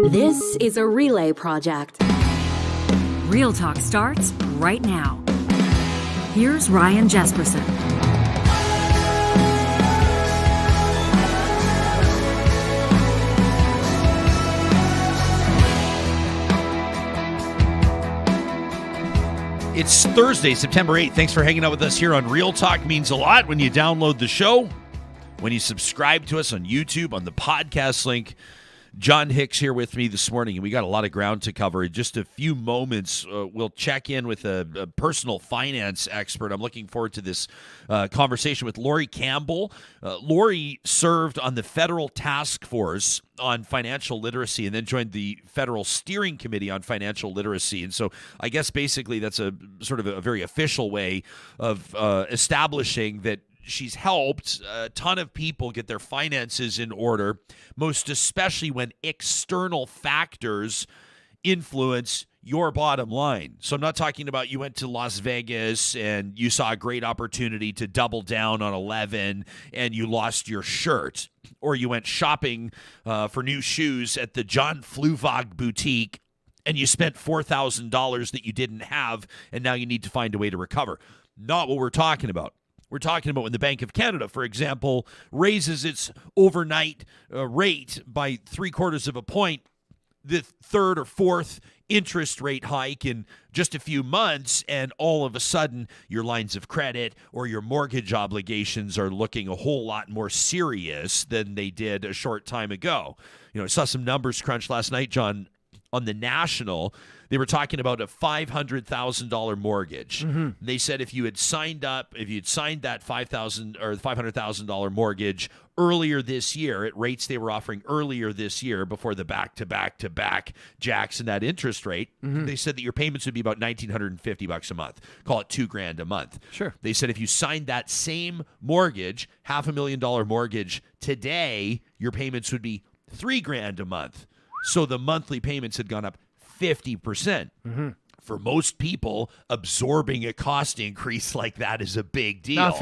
This is a Relay project. Real Talk starts right now. Here's Ryan Jesperson. It's Thursday, September 8th. Thanks for hanging out with us here on Real Talk. Means a lot when you download the show, when you subscribe to us on YouTube, on the podcast link. John Hicks here with me this morning, and we got a lot of ground to cover. In just a few moments, we'll check in with a personal finance expert. I'm looking forward to this conversation with Laurie Campbell. Laurie served on the federal task force on financial literacy and then joined the federal steering committee on financial literacy. And so I guess basically that's a sort of a very official way of establishing that she's helped a ton of people get their finances in order, most especially when external factors influence your bottom line. So I'm not talking about you went to Las Vegas and you saw a great opportunity to double down on 11 and you lost your shirt, or you went shopping for new shoes at the John Fluvog boutique and you spent $4,000 that you didn't have and now you need to find a way to recover. Not what we're talking about. We're talking about when the Bank of Canada, for example, raises its overnight rate by 0.75 of a point, the third or fourth interest rate hike in just a few months, and all of a sudden your lines of credit or your mortgage obligations are looking a whole lot more serious than they did a short time ago. You know, I saw some numbers crunched last night, John, on the National. They were talking about a $500,000 mortgage. Mm-hmm. They said if you had signed that $5,000 or $500,000 mortgage earlier this year at rates they were offering earlier this year before the back-to-back jacks in that interest rate, they said that your payments would be about $1,950 a month. Call it $2,000 a month. Sure. They said if you signed that same mortgage, $500,000 mortgage today, your payments would be $3,000 a month. So the monthly payments had gone up 50%. Mm-hmm. For most people, absorbing a cost increase like that is a big deal.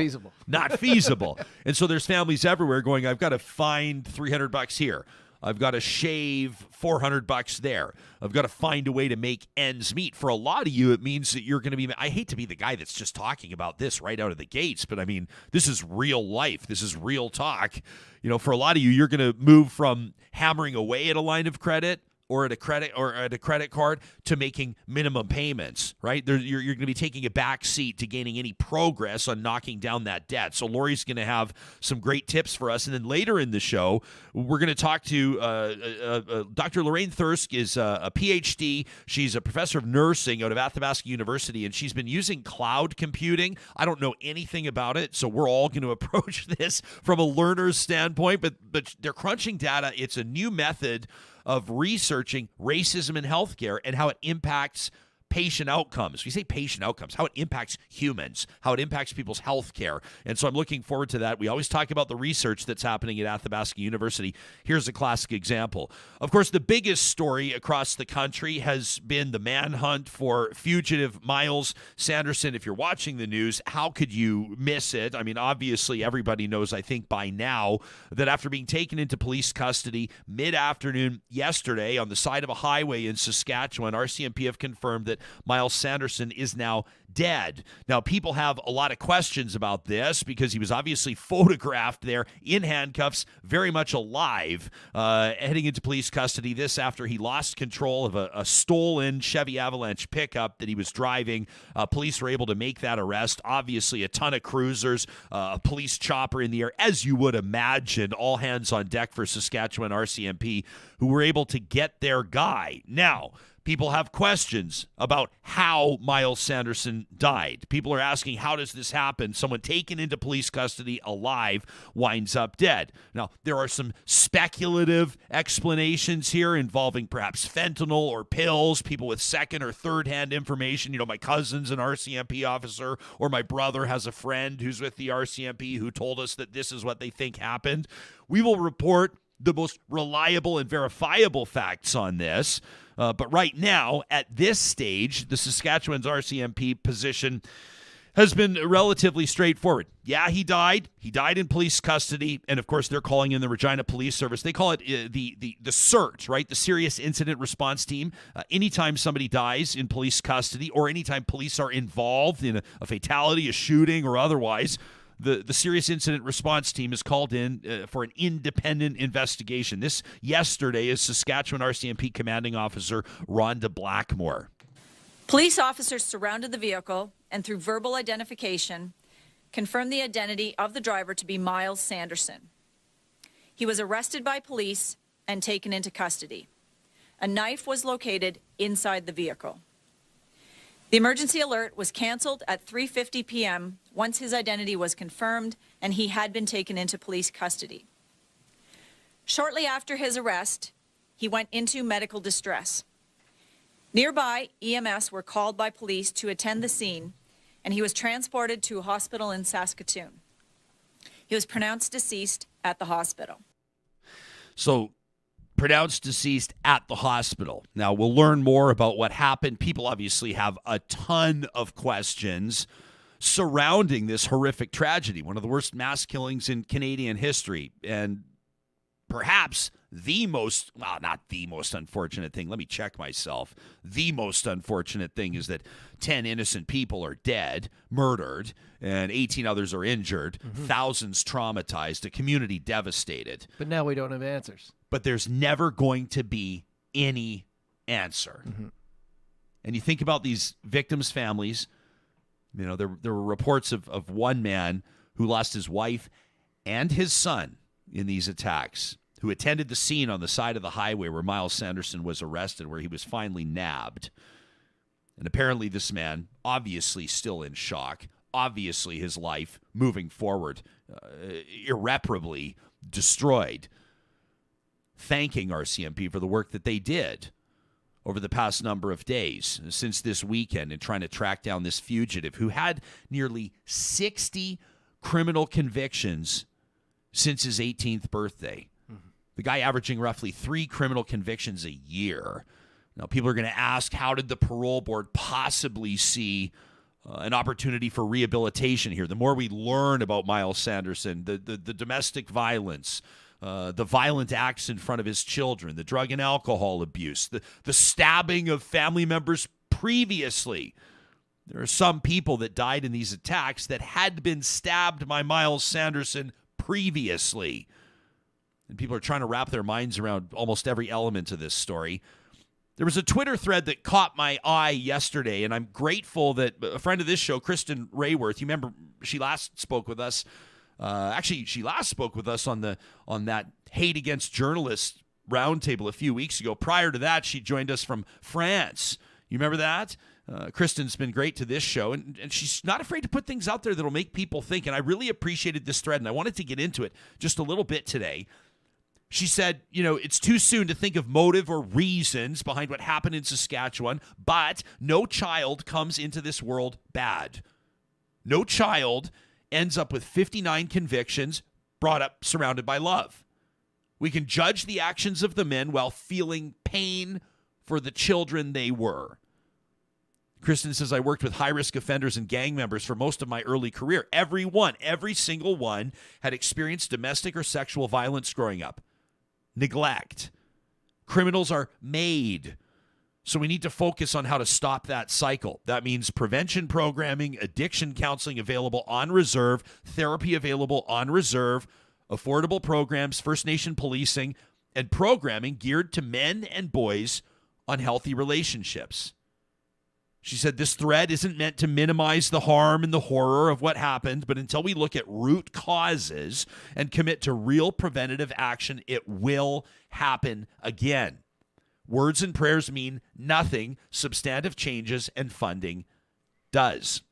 Not feasible. And so there's families everywhere going, I've got to find $300 here. I've got to shave $400 there. I've got to find a way to make ends meet. For a lot of you, it means that you're going to be, I hate to be the guy that's just talking about this right out of the gates, but I mean, this is real life. This is real talk. You know, for a lot of you, you're going to move from hammering away at a line of credit or at a credit card to making minimum payments, right? You're going to be taking a back seat to gaining any progress on knocking down that debt. So Laurie's going to have some great tips for us. And then later in the show, we're going to talk to Dr. Lorraine Thirsk is a PhD. She's a professor of nursing out of Athabasca University, and she's been using cloud computing. I don't know anything about it, so we're all going to approach this from a learner's standpoint, but they're crunching data. It's a new method of researching racism in healthcare and how it impacts patient outcomes. We say patient outcomes, how it impacts humans, how it impacts people's health care. And so I'm looking forward to that. We always talk about the research that's happening at Athabasca University. Here's a classic example. Of course, the biggest story across the country has been the manhunt for fugitive Myles Sanderson. If you're watching the news, how could you miss it? I mean, obviously, everybody knows, I think by now, that after being taken into police custody mid-afternoon yesterday on the side of a highway in Saskatchewan, RCMP have confirmed that Myles Sanderson is now dead. Now, people have a lot of questions about this because he was obviously photographed there in handcuffs, very much alive, heading into police custody. This after he lost control of a stolen Chevy Avalanche pickup that he was driving. Police were able to make that arrest. Obviously, a ton of cruisers, a police chopper in the air, as you would imagine, all hands on deck for Saskatchewan RCMP, who were able to get their guy. Now, people have questions about how Myles Sanderson died. People are asking, how does this happen? Someone taken into police custody alive winds up dead. Now, there are some speculative explanations here involving perhaps fentanyl or pills, people with second or third-hand information. You know, my cousin's an RCMP officer, or my brother has a friend who's with the RCMP who told us that this is what they think happened. We will report the most reliable and verifiable facts on this. But right now, at this stage, the Saskatchewan's RCMP position has been relatively straightforward. Yeah, he died. He died in police custody. And, of course, they're calling in the Regina Police Service. They call it the CERT, right? The Serious Incident Response Team. Anytime somebody dies in police custody or anytime police are involved in a fatality, a shooting, or otherwise, the Serious Incident Response Team is called in for an independent investigation. This yesterday is Saskatchewan RCMP Commanding Officer Rhonda Blackmore. Police officers surrounded the vehicle and through verbal identification confirmed the identity of the driver to be Myles Sanderson. He was arrested by police and taken into custody. A knife was located inside the vehicle. The emergency alert was canceled at 3:50 p.m. once his identity was confirmed and he had been taken into police custody. Shortly after his arrest, he went into medical distress. Nearby, EMS were called by police to attend the scene, and he was transported to a hospital in Saskatchewan. He was pronounced deceased at the hospital. So, pronounced deceased at the hospital. Now, we'll learn more about what happened. People obviously have a ton of questions surrounding this horrific tragedy, one of the worst mass killings in Canadian history, and perhaps the most, well, not the most unfortunate thing. Let me check myself. The most unfortunate thing is that 10 innocent people are dead, murdered, and 18 others are injured, thousands traumatized, a community devastated. But now we don't have answers. But there's never going to be any answer. And you think about these victims' families. You know, there were reports of one man who lost his wife and his son in these attacks, who attended the scene on the side of the highway where Myles Sanderson was arrested, where he was finally nabbed. And apparently this man, obviously still in shock, obviously his life moving forward, irreparably destroyed, thanking RCMP for the work that they did over the past number of days since this weekend in trying to track down this fugitive who had nearly 60 criminal convictions since his 18th birthday. The guy averaging roughly 3 criminal convictions a year. Now, people are going to ask, how did the parole board possibly see an opportunity for rehabilitation here? The more we learn about Myles Sanderson, the domestic violence, the violent acts in front of his children, the drug and alcohol abuse, the stabbing of family members previously. There are some people that died in these attacks that had been stabbed by Myles Sanderson previously. And people are trying to wrap their minds around almost every element of this story. There was a Twitter thread that caught my eye yesterday, and I'm grateful that a friend of this show, Kristen Rayworth, you remember she last spoke with us. She last spoke with us on that hate against journalists roundtable a few weeks ago. Prior to that, she joined us from France. You remember that? Kristen's been great to this show, and she's not afraid to put things out there that'll make people think, and I really appreciated this thread, and I wanted to get into it just a little bit today. She said, it's too soon to think of motive or reasons behind what happened in Saskatchewan, but no child comes into this world bad. No child ends up with 59 convictions brought up surrounded by love. We can judge the actions of the men while feeling pain for the children they were. Kristen says, I worked with high-risk offenders and gang members for most of my early career. Every single one had experienced domestic or sexual violence growing up. Neglect. Criminals are made. So we need to focus on how to stop that cycle. That means prevention programming, addiction counseling available on reserve, therapy available on reserve, affordable programs, First Nation policing, and programming geared to men and boys on healthy relationships. She said this thread isn't meant to minimize the harm and the horror of what happened, but until we look at root causes and commit to real preventative action, it will happen again. Words and prayers mean nothing. Substantive changes and funding does.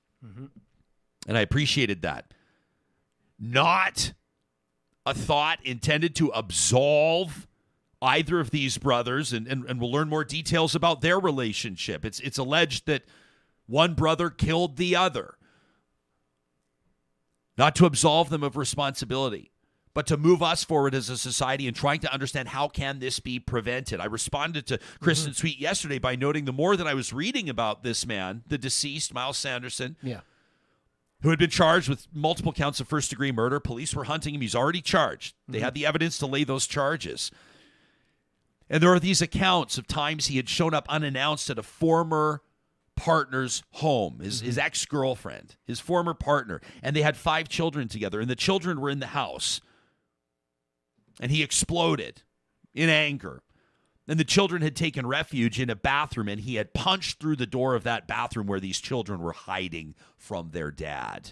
And I appreciated that. Not a thought intended to absolve either of these brothers, and we'll learn more details about their relationship. It's alleged that one brother killed the other. Not to absolve them of responsibility, but to move us forward as a society and trying to understand how can this be prevented. I responded to Kristen's tweet yesterday by noting the more that I was reading about this man, the deceased, Myles Sanderson, who had been charged with multiple counts of first-degree murder. Police were hunting him. He's already charged. They had the evidence to lay those charges. And there are these accounts of times he had shown up unannounced at a former partner's home, his ex-girlfriend, his former partner, and they had 5 children together, and the children were in the house. And he exploded in anger. And the children had taken refuge in a bathroom, and he had punched through the door of that bathroom where these children were hiding from their dad.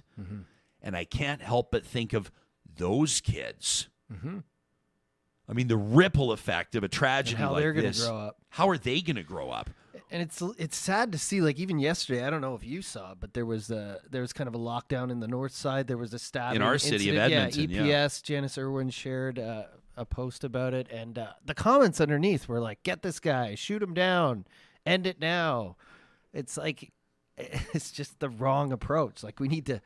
And I can't help but think of those kids. I mean, the ripple effect of a tragedy and how like they're this. Gonna grow up. How are they going to grow up? And it's sad to see. Like even yesterday, I don't know if you saw, but there was kind of a lockdown in the north side. There was a stabbing in our city of Edmonton. EPS. Janice Irwin shared a post about it, and the comments underneath were like, "Get this guy, shoot him down, end it now." It's like it's just the wrong approach. Like we need to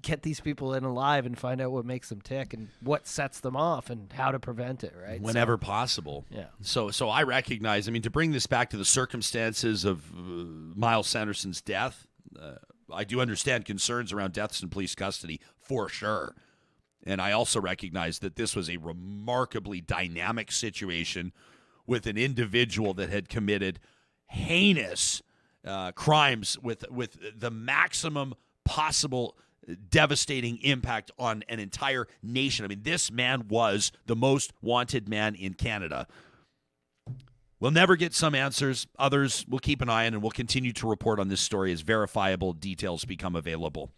get these people in alive and find out what makes them tick and what sets them off and how to prevent it, right? Whenever possible. Yeah. So I recognize, I mean, to bring this back to the circumstances of Myles Sanderson's death, I do understand concerns around deaths in police custody for sure. And I also recognize that this was a remarkably dynamic situation with an individual that had committed heinous crimes with the maximum possible devastating impact on an entire nation. I mean, this man was the most wanted man in Canada. We'll never get some answers. Others we'll keep an eye on, and we'll continue to report on this story as verifiable details become available.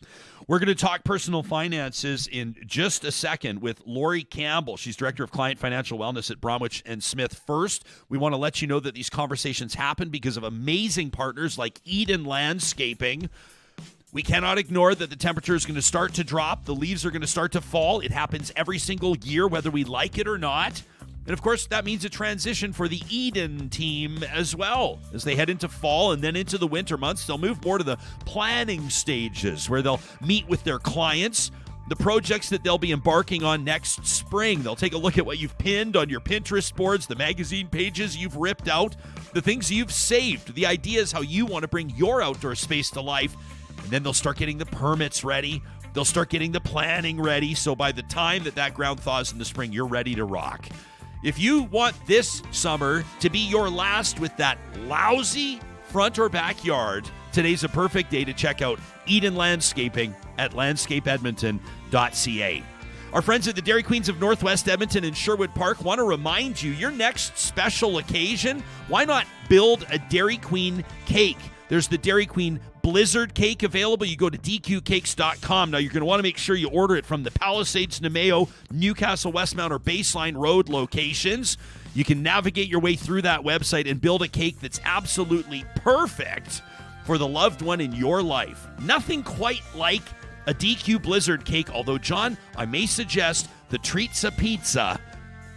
We're going to talk personal finances in just a second with Laurie Campbell. She's Director of Client Financial Wellness at Bromwich & Smith. First, we want to let you know that these conversations happen because of amazing partners like Eden Landscaping. We cannot ignore that the temperature is going to start to drop. The leaves are going to start to fall. It happens every single year, whether we like it or not. And, of course, that means a transition for the Eden team as well. As they head into fall and then into the winter months, they'll move more to the planning stages where they'll meet with their clients, the projects that they'll be embarking on next spring. They'll take a look at what you've pinned on your Pinterest boards, the magazine pages you've ripped out, the things you've saved, the ideas how you want to bring your outdoor space to life. And then they'll start getting the permits ready. They'll start getting the planning ready. So by the time that ground thaws in the spring, you're ready to rock. If you want this summer to be your last with that lousy front or backyard, today's a perfect day to check out Eden Landscaping at landscapeedmonton.ca. Our friends at the Dairy Queens of Northwest Edmonton and Sherwood Park want to remind you, your next special occasion, why not build a Dairy Queen cake? There's the Dairy Queen Blizzard cake available. You go to dqcakes.com. Now, you're going to want to make sure you order it from the Palisades, Nemeo, Newcastle, Westmount, or Baseline Road locations. You can navigate your way through that website and build a cake that's absolutely perfect for the loved one in your life. Nothing quite like a DQ Blizzard cake, although, John, I may suggest the Treatza Pizza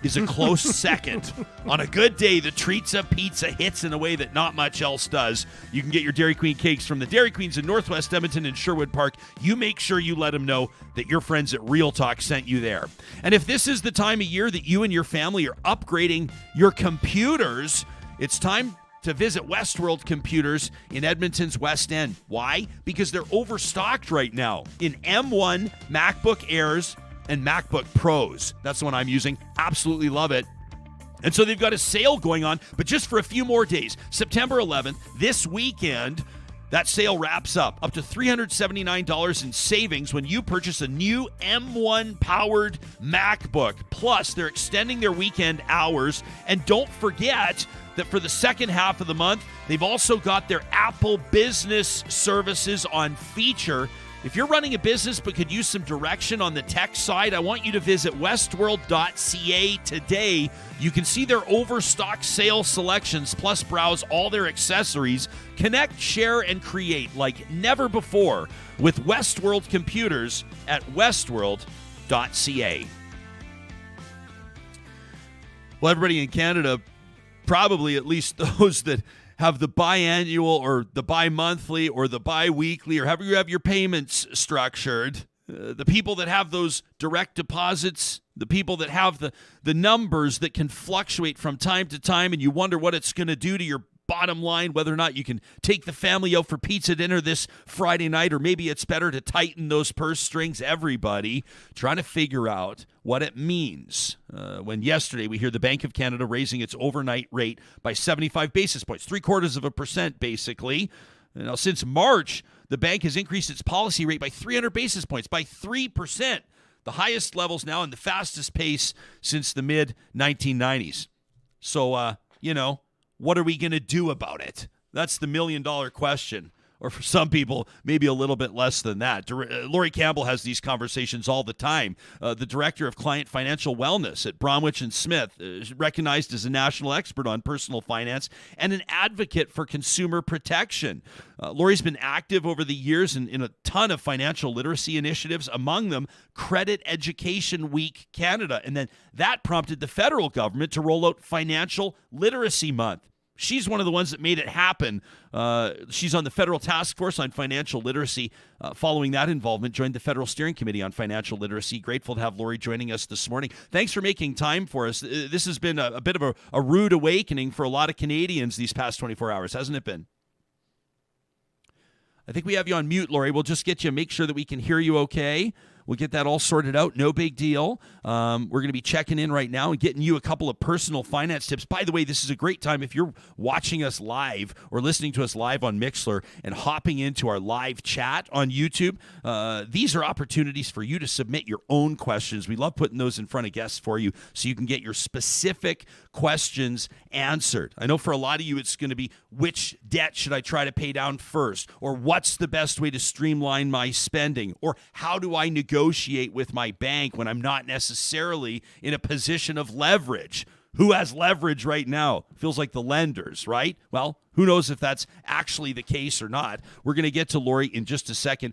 is a close second. On a good day, the Treatza Pizza hits in a way that not much else does. You can get your Dairy Queen cakes from the Dairy Queens in Northwest Edmonton and Sherwood Park. You make sure you let them know that your friends at Real Talk sent you there. And if this is the time of year that you and your family are upgrading your computers, it's time to visit Westworld Computers in Edmonton's West End. Why? Because they're overstocked right now in M1 MacBook Airs and MacBook Pros. That's the one I'm using. Absolutely love it. And so they've got a sale going on, but just for a few more days. September 11th, this weekend, that sale wraps up to $379 in savings when you purchase a new M1-powered MacBook. Plus, they're extending their weekend hours. And don't forget that for the second half of the month, they've also got their Apple Business Services on feature. If you're running a business but could use some direction on the tech side, I want you to visit westworld.ca today. You can see their overstock sale selections, plus browse all their accessories. Connect, share, and create like never before with Westworld Computers at westworld.ca. Well, everybody in Canada, probably at least those that have the biannual or the bi-monthly or the bi-weekly or however you have your payments structured, the people that have those direct deposits, the people that have the numbers that can fluctuate from time to time and you wonder what it's going to do to your bottom line, whether or not you can take the family out for pizza dinner this Friday night, or maybe it's better to tighten those purse strings. Everybody trying to figure out what it means when yesterday we hear the Bank of Canada raising its overnight rate by 75 basis points, 0.75% basically. Now, since March, the bank has increased its policy rate by 300 basis points, by 3%, the highest levels now and the fastest pace since the mid-1990s. So, what are we going to do about it? That's the million-dollar question. Or for some people, maybe a little bit less than that. Laurie Campbell has these conversations all the time. The director of client financial wellness at Bromwich and Smith, recognized as a national expert on personal finance and an advocate for consumer protection. Laurie's been active over the years in a ton of financial literacy initiatives, among them Credit Education Week Canada. And then that prompted the federal government to roll out Financial Literacy Month. She's one of the ones that made it happen. She's on the Federal Task Force on Financial Literacy. Following that involvement, joined the Federal Steering Committee on Financial Literacy. Grateful to have Laurie joining us this morning. Thanks for making time for us. This has been a bit of a rude awakening for a lot of Canadians these past 24 hours, hasn't it been? I think we have you on mute, Laurie. We'll just get you, make sure that we can hear you okay. We'll get that all sorted out. No big deal. We're going to be checking in right now and getting you a couple of personal finance tips. By the way, this is a great time if you're watching us live or listening to us live on Mixlr and hopping into our live chat on YouTube. These are opportunities for you to submit your own questions. We love putting those in front of guests for you so you can get your specific questions answered. I know for a lot of you, it's going to be, which debt should I try to pay down first? Or what's the best way to streamline my spending? Or how do I negotiate with my bank when I'm not necessarily in a position of leverage? Who has leverage right now? Feels like the lenders, right? Well, who knows if that's actually the case or not. We're going to get to Laurie in just a second.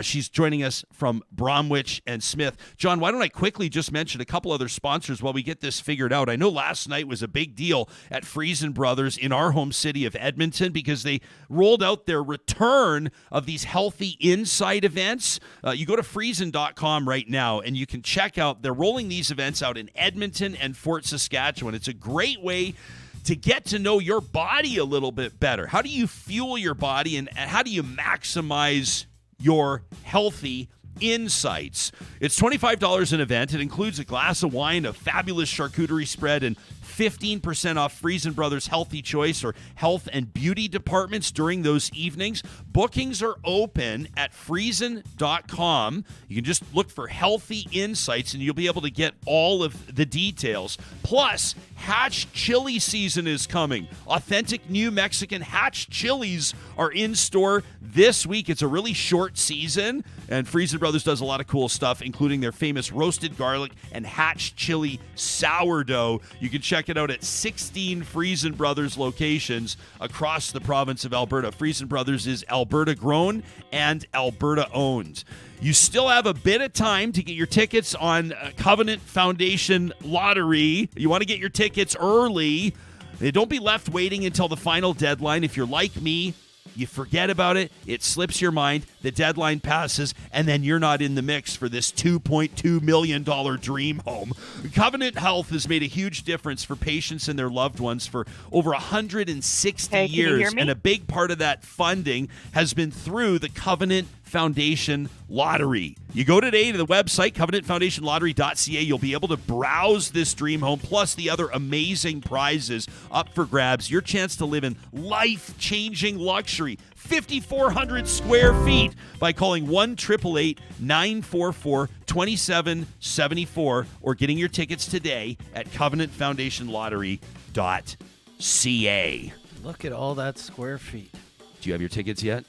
She's joining us from Bromwich and Smith. John, why don't I quickly just mention a couple other sponsors while we get this figured out. I know last night was a big deal at Friesen Brothers in our home city of Edmonton because they rolled out their return of these Healthy Insight events. You go to friesen.com right now and you can check out, they're rolling these events out in Edmonton and Fort Saskatchewan. It's a great way to get to know your body a little bit better. How do you fuel your body and how do you maximize your healthy insights? It's $25 an event. It includes a glass of wine, a fabulous charcuterie spread, and 15% off Friesen Brothers Healthy Choice or health and beauty departments during those evenings. Bookings are open at friesen.com. You can just look for Healthy Insights and you'll be able to get all of the details. Plus, Hatch chili season is coming. Authentic New Mexican Hatch chilies are in store this week. It's a really short season, and Friesen Brothers does a lot of cool stuff, including their famous roasted garlic and Hatch chili sourdough. You can check it out at 16 Friesen Brothers locations across the province of Alberta. Friesen Brothers is Alberta grown and Alberta owned. You still have a bit of time to get your tickets on Covenant Foundation Lottery. You want to get your tickets early. Don't be left waiting until the final deadline. If you're like me, you forget about it, it slips your mind, the deadline passes, and then you're not in the mix for this $2.2 million dream home. Covenant Health has made a huge difference for patients and their loved ones for over 160 years, and a big part of that funding has been through the Covenant Foundation Lottery. You go today to the website, covenantfoundationlottery.ca. You'll be able to browse this dream home, plus the other amazing prizes up for grabs. Your chance to live in life-changing luxury, 5,400 square feet, by calling 1-888-944-2774 or getting your tickets today at covenantfoundationlottery.ca. Look at all that square feet. Do you have your tickets yet?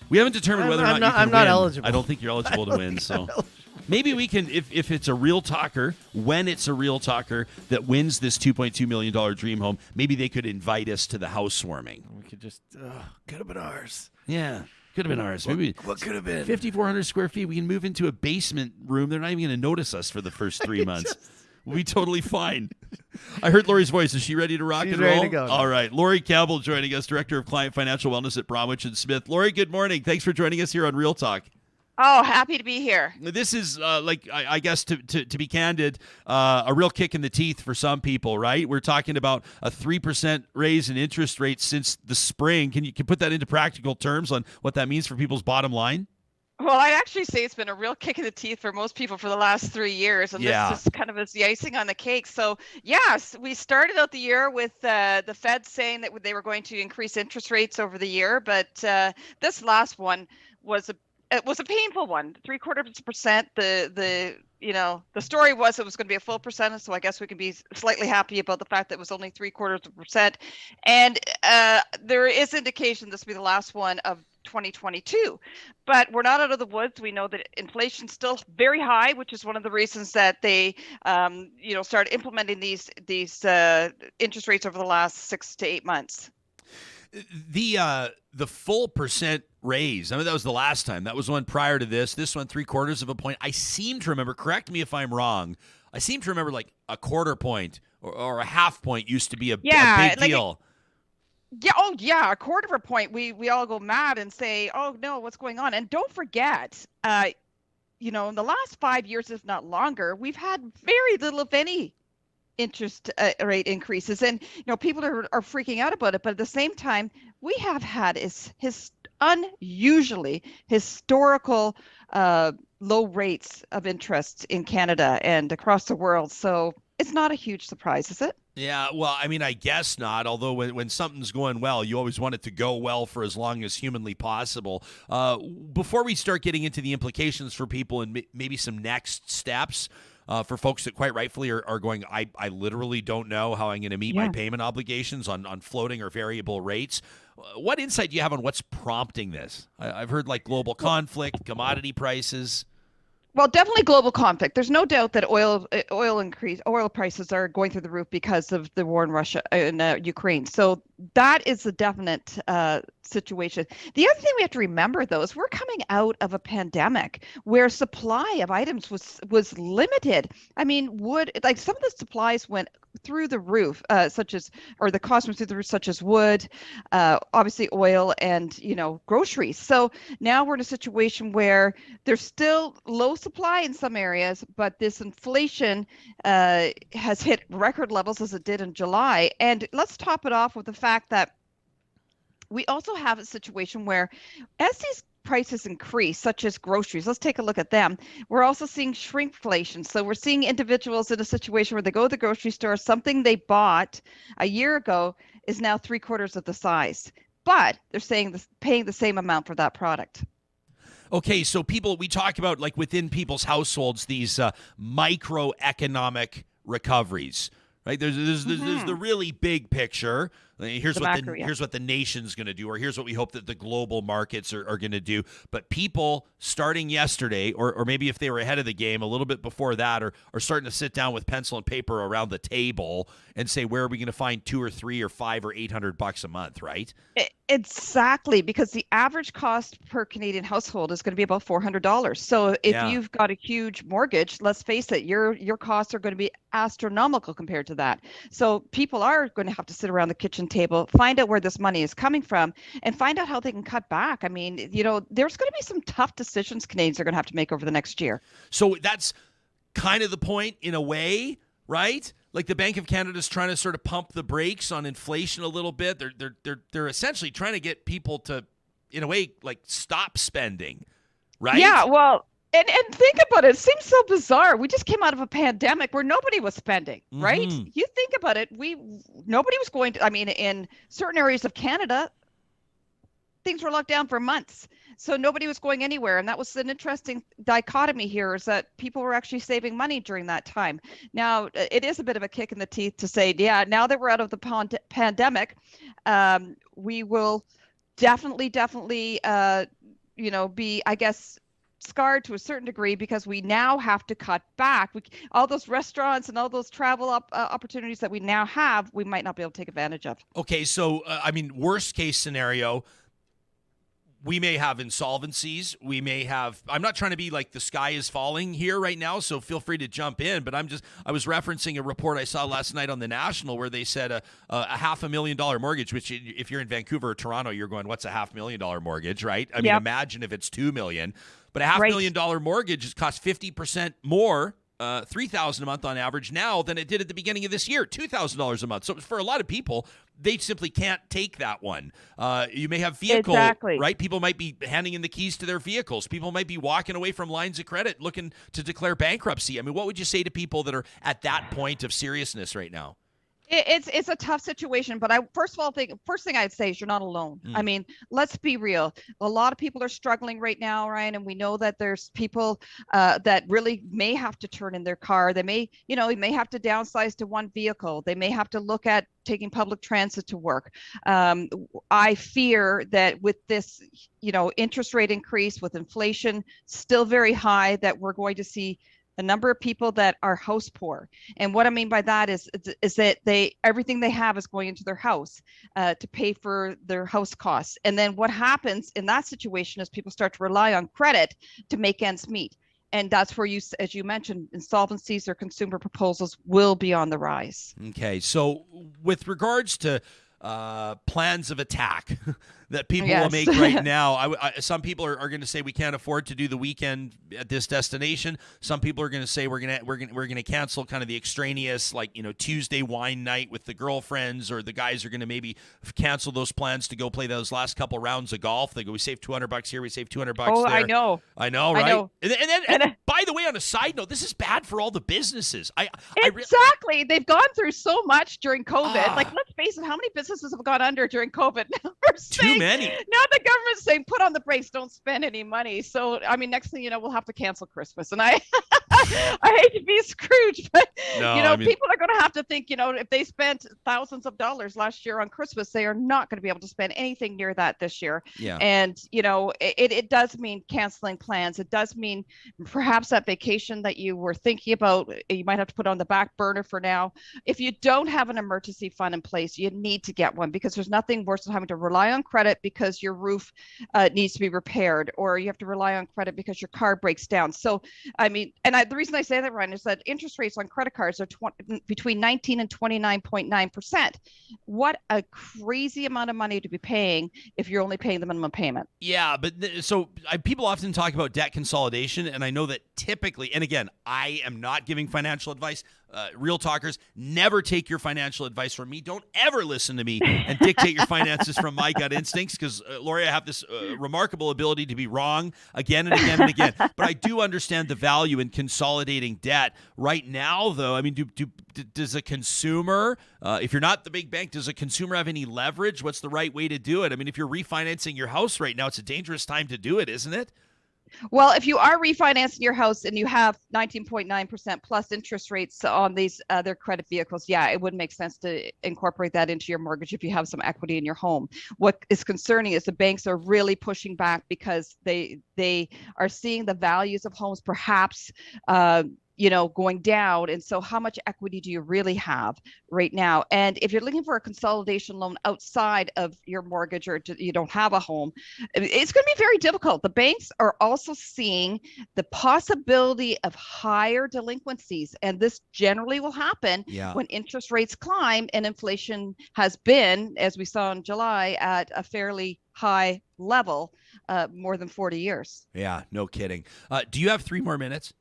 We haven't determined whether or not you can win. I'm not eligible. I don't think you're eligible to win. So maybe we can, if it's a real talker, when it's a real talker that wins this $2.2 million dream home, maybe they could invite us to the housewarming. We could just, could have been ours. Yeah, could have been ours. Maybe what could have been? 5,400 square feet. We can move into a basement room. They're not even going to notice us for the first 3 months. We'll be totally fine. I heard Laurie's voice. Is she ready to rock and roll? She's ready to go. All right. Laurie Campbell joining us, Director of Client Financial Wellness at Bromwich and Smith. Laurie, good morning. Thanks for joining us here on Real Talk. Oh, happy to be here. This is I guess to be candid, a real kick in the teeth for some people, right? We're talking about a 3% raise in interest rates since the spring. Can you put that into practical terms on what that means for people's bottom line? Well, I'd actually say it's been a real kick in the teeth for most people for the last 3 years, and Yeah. this just kind of is the icing on the cake. So, yes, we started out the year with the Fed saying that they were going to increase interest rates over the year, but this last one was a painful one, 0.75%. The story was it was going to be a full percentage, so I guess we can be slightly happy about the fact that it was only 0.75%. And there is indication this will be the last one of 2022, but we're not out of the woods. We know that inflation's still very high, which is one of the reasons that they, started implementing these interest rates over the last 6 to 8 months. The full percent raise. I mean, that was the last time. That was one prior to this. This one, 0.75 of a point. I seem to remember. Correct me if I'm wrong. I seem to remember like a quarter point or a half point used to be a big deal. Yeah. Oh, yeah. A quarter of a point. We all go mad and say, "Oh no, what's going on?" And don't forget, in the last 5 years, if not longer, we've had very little, if any, interest rate increases, and people are freaking out about it. But at the same time, we have had his unusually historical low rates of interest in Canada and across the world. So it's not a huge surprise, is it? Yeah, well, I mean, I guess not. Although when something's going well, you always want it to go well for as long as humanly possible. Before we start getting into the implications for people and maybe some next steps for folks that quite rightfully are going, I literally don't know how I'm going to meet my payment obligations on floating or variable rates. What insight do you have on what's prompting this? I've heard like global conflict, commodity prices. Well, definitely global conflict. There's no doubt that oil prices are going through the roof because of the war in Russia and Ukraine. So that is a definite situation. The other thing we have to remember, though, is we're coming out of a pandemic where supply of items was limited. I mean, some of the supplies went through the roof, the cost went through the roof, such as wood, obviously oil, and groceries. So now we're in a situation where there's still low supply in some areas, but this inflation has hit record levels as it did in July. And let's top it off with the fact that we also have a situation where as these prices increase, such as groceries, let's take a look at them. We're also seeing shrinkflation. So we're seeing individuals in a situation where they go to the grocery store, something they bought a year ago is now 3/4 of the size, but they're paying the same amount for that product. Okay, so we talk about like within people's households, these microeconomic recoveries, right? There's the really big picture. Here's what the nation's going to do, or here's what we hope that the global markets are going to do. But people starting yesterday, or maybe if they were ahead of the game a little bit before that, are starting to sit down with pencil and paper around the table and say, where are we going to find $200 or $300 or $500 or $800 a month, right? Exactly, because the average cost per Canadian household is going to be about $400. So if you've got a huge mortgage, let's face it, your costs are going to be astronomical compared to that. So people are going to have to sit around the kitchen table, find out where this money is coming from, and find out how they can cut back. I mean, there's going to be some tough decisions Canadians are going to have to make over the next year. So that's kind of the point in a way, right? Like the Bank of Canada is trying to sort of pump the brakes on inflation a little bit. They're essentially trying to get people to, in a way, like stop spending, right? Yeah, well, and think about it. It seems so bizarre. We just came out of a pandemic where nobody was spending, right? You think about it. Nobody was going to. I mean, in certain areas of Canada, things were locked down for months. So nobody was going anywhere. And that was an interesting dichotomy here, is that people were actually saving money during that time. Now, it is a bit of a kick in the teeth to say, now that we're out of the pandemic, we will definitely, be, I guess, scarred to a certain degree, because we now have to cut back. All those restaurants and all those travel opportunities that we now have, we might not be able to take advantage of. Okay, so, worst case scenario, we may have insolvencies. We may have, I'm not trying to be like the sky is falling here right now, so feel free to jump in, but I was referencing a report I saw last night on the National where they said a $500,000 mortgage, which if you're in Vancouver or Toronto, you're going, what's a $500,000 mortgage, right? I mean, imagine if it's $2 million. But a $500,000 mortgage costs 50% more, $3,000 a month on average now than it did at the beginning of this year, $2,000 a month. So for a lot of people, they simply can't take that one. You may have vehicle, right? People might be handing in the keys to their vehicles. People might be walking away from lines of credit looking to declare bankruptcy. I mean, what would you say to people that are at that point of seriousness right now? It's a tough situation, but first thing I'd say is you're not alone. I mean, let's be real. A lot of people are struggling right now, Ryan, and we know that there's people that really may have to turn in their car. They may have to downsize to one vehicle. They may have to look at taking public transit to work. I fear that with this, interest rate increase, with inflation still very high, that we're going to see a number of people that are house poor. And what I mean by that is that everything they have is going into their house to pay for their house costs. And then what happens in that situation is people start to rely on credit to make ends meet. And that's where as you mentioned, insolvencies or consumer proposals will be on the rise. Okay. So with regards to plans of attack that people will make right now. Some people are going to say we can't afford to do the weekend at this destination. Some people are going to say we're going to cancel kind of the extraneous, like, Tuesday wine night with the girlfriends, or the guys are going to maybe cancel those plans to go play those last couple rounds of golf. They go, we save $200 here, we save $200 there. I know, right? I know. And by the way, on a side note, this is bad for all the businesses. Exactly. They've gone through so much during COVID. Like, let's face it, how many businesses have gone under during COVID? Too many. Now the government's saying, put on the brakes, don't spend any money. So, I mean, next thing you know, we'll have to cancel Christmas. And I hate to be Scrooge, but, people are going to have to think, if they spent thousands of dollars last year on Christmas, they are not going to be able to spend anything near that this year. Yeah. And, it does mean canceling plans. It does mean perhaps that vacation that you were thinking about, you might have to put on the back burner for now. If you don't have an emergency fund in place, you need to get one, because there's nothing worse than having to rely on credit because your roof needs to be repaired, or you have to rely on credit because your car breaks down. So, I mean, the reason I say that, Ryan, is that interest rates on credit cards are between 19 and 29.9%. What a crazy amount of money to be paying if you're only paying the minimum payment. Yeah, but people often talk about debt consolidation, and I know that typically, and again, I am not giving financial advice. Real talkers, never take your financial advice from me. Don't ever listen to me and dictate your finances from my gut instincts, because, Laurie, I have this remarkable ability to be wrong again and again and again. But I do understand the value in consolidating debt. Right now, though, I mean, does a consumer, if you're not the big bank, does a consumer have any leverage? What's the right way to do it? I mean, if you're refinancing your house right now, it's a dangerous time to do it, isn't it? Well, if you are refinancing your house and you have 19.9% plus interest rates on these other credit vehicles, it would make sense to incorporate that into your mortgage if you have some equity in your home. What is concerning is the banks are really pushing back because they are seeing the values of homes perhaps going down. And so how much equity do you really have right now? And if you're looking for a consolidation loan outside of your mortgage, or you don't have a home, it's going to be very difficult. The banks are also seeing the possibility of higher delinquencies. And this generally will happen when interest rates climb and inflation has been, as we saw in July, at a fairly high level, more than 40 years. Yeah, no kidding. Do you have 3 more minutes?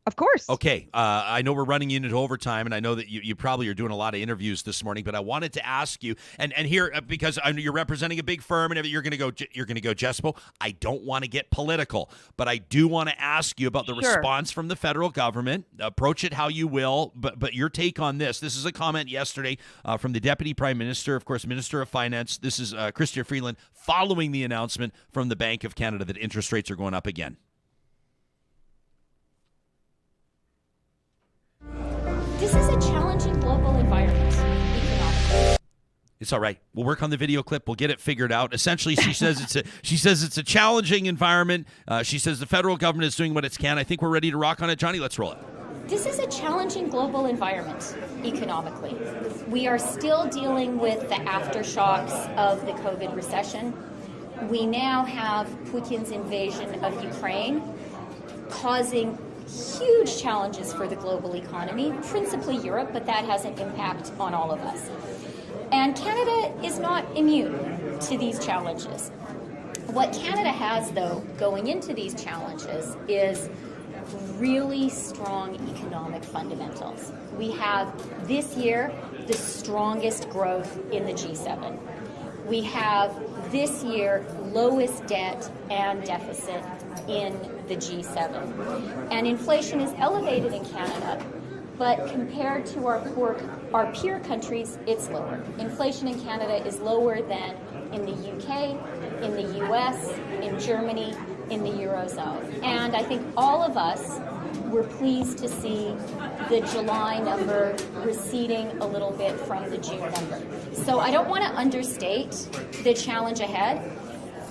Of course. Okay. I know we're running into overtime, and I know that you probably are doing a lot of interviews this morning, but I wanted to ask you, and here, because I know you're representing a big firm, and you're going to go, Jespo. I don't want to get political, but I do want to ask you about the response from the federal government. Approach it how you will, but your take on this. This is a comment yesterday from the Deputy Prime Minister, of course, Minister of Finance. This is Chrystia Freeland, following the announcement from the Bank of Canada that interest rates are going up again. This is a challenging global environment economically. It's all right. We'll work on the video clip. We'll get it figured out. Essentially, she says it's a challenging environment. She says the federal government is doing what it can. I think we're ready to rock on it. Johnny, let's roll it. This is a challenging global environment economically. We are still dealing with the aftershocks of the COVID recession. We now have Putin's invasion of Ukraine causing huge challenges for the global economy, principally Europe, but that has an impact on all of us. And Canada is not immune to these challenges. What Canada has, though, going into these challenges is really strong economic fundamentals. We have this year the strongest growth in the G7. We have this year lowest debt and deficit in the G7. And inflation is elevated in Canada, but compared to our peer countries, it's lower. Inflation in Canada is lower than in the UK, in the US, in Germany, in the Eurozone. And I think all of us were pleased to see the July number receding a little bit from the June number. So I don't want to understate the challenge ahead,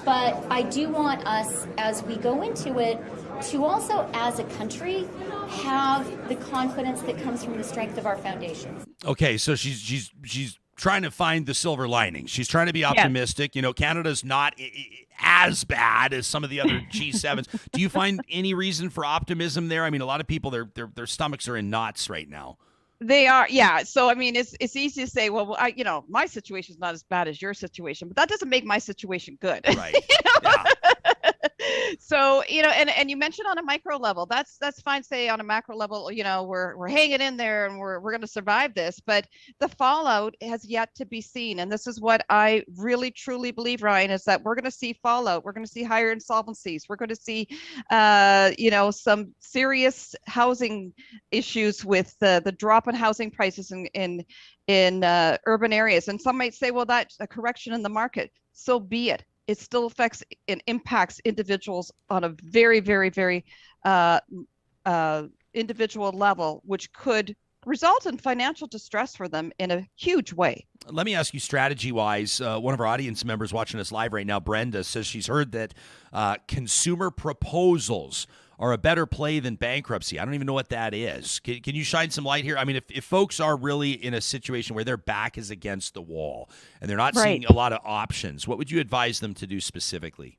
but I do want us, as we go into it, to also, as a country, have the confidence that comes from the strength of our foundations. Okay, so she's trying to find the silver lining. She's trying to be optimistic. You know, Canada's not as bad as some of the other G7s. Do you find any reason for optimism there? I mean, a lot of people, their stomachs are in knots right now. They are, yeah. So I mean, it's easy to say, well, my situation is not as bad as your situation, but that doesn't make my situation good. Right. Yeah. So, and you mentioned on a micro level, that's fine. Say on a macro level, we're hanging in there and we're going to survive this, but the fallout has yet to be seen. And this is what I really, truly believe, Ryan, is that we're going to see fallout. We're going to see higher insolvencies. We're going to see, some serious housing issues with the drop in housing prices in urban areas. And some might say, well, that's a correction in the market. So be it. It still affects and impacts individuals on a very, very, very individual level, which could result in financial distress for them in a huge way. Let me ask you, strategy-wise, one of our audience members watching us live right now, Brenda, says she's heard that consumer proposals are a better play than bankruptcy. I don't even know what that is. Can you shine some light here? I mean, if folks are really in a situation where their back is against the wall and they're not seeing a lot of options, what would you advise them to do specifically?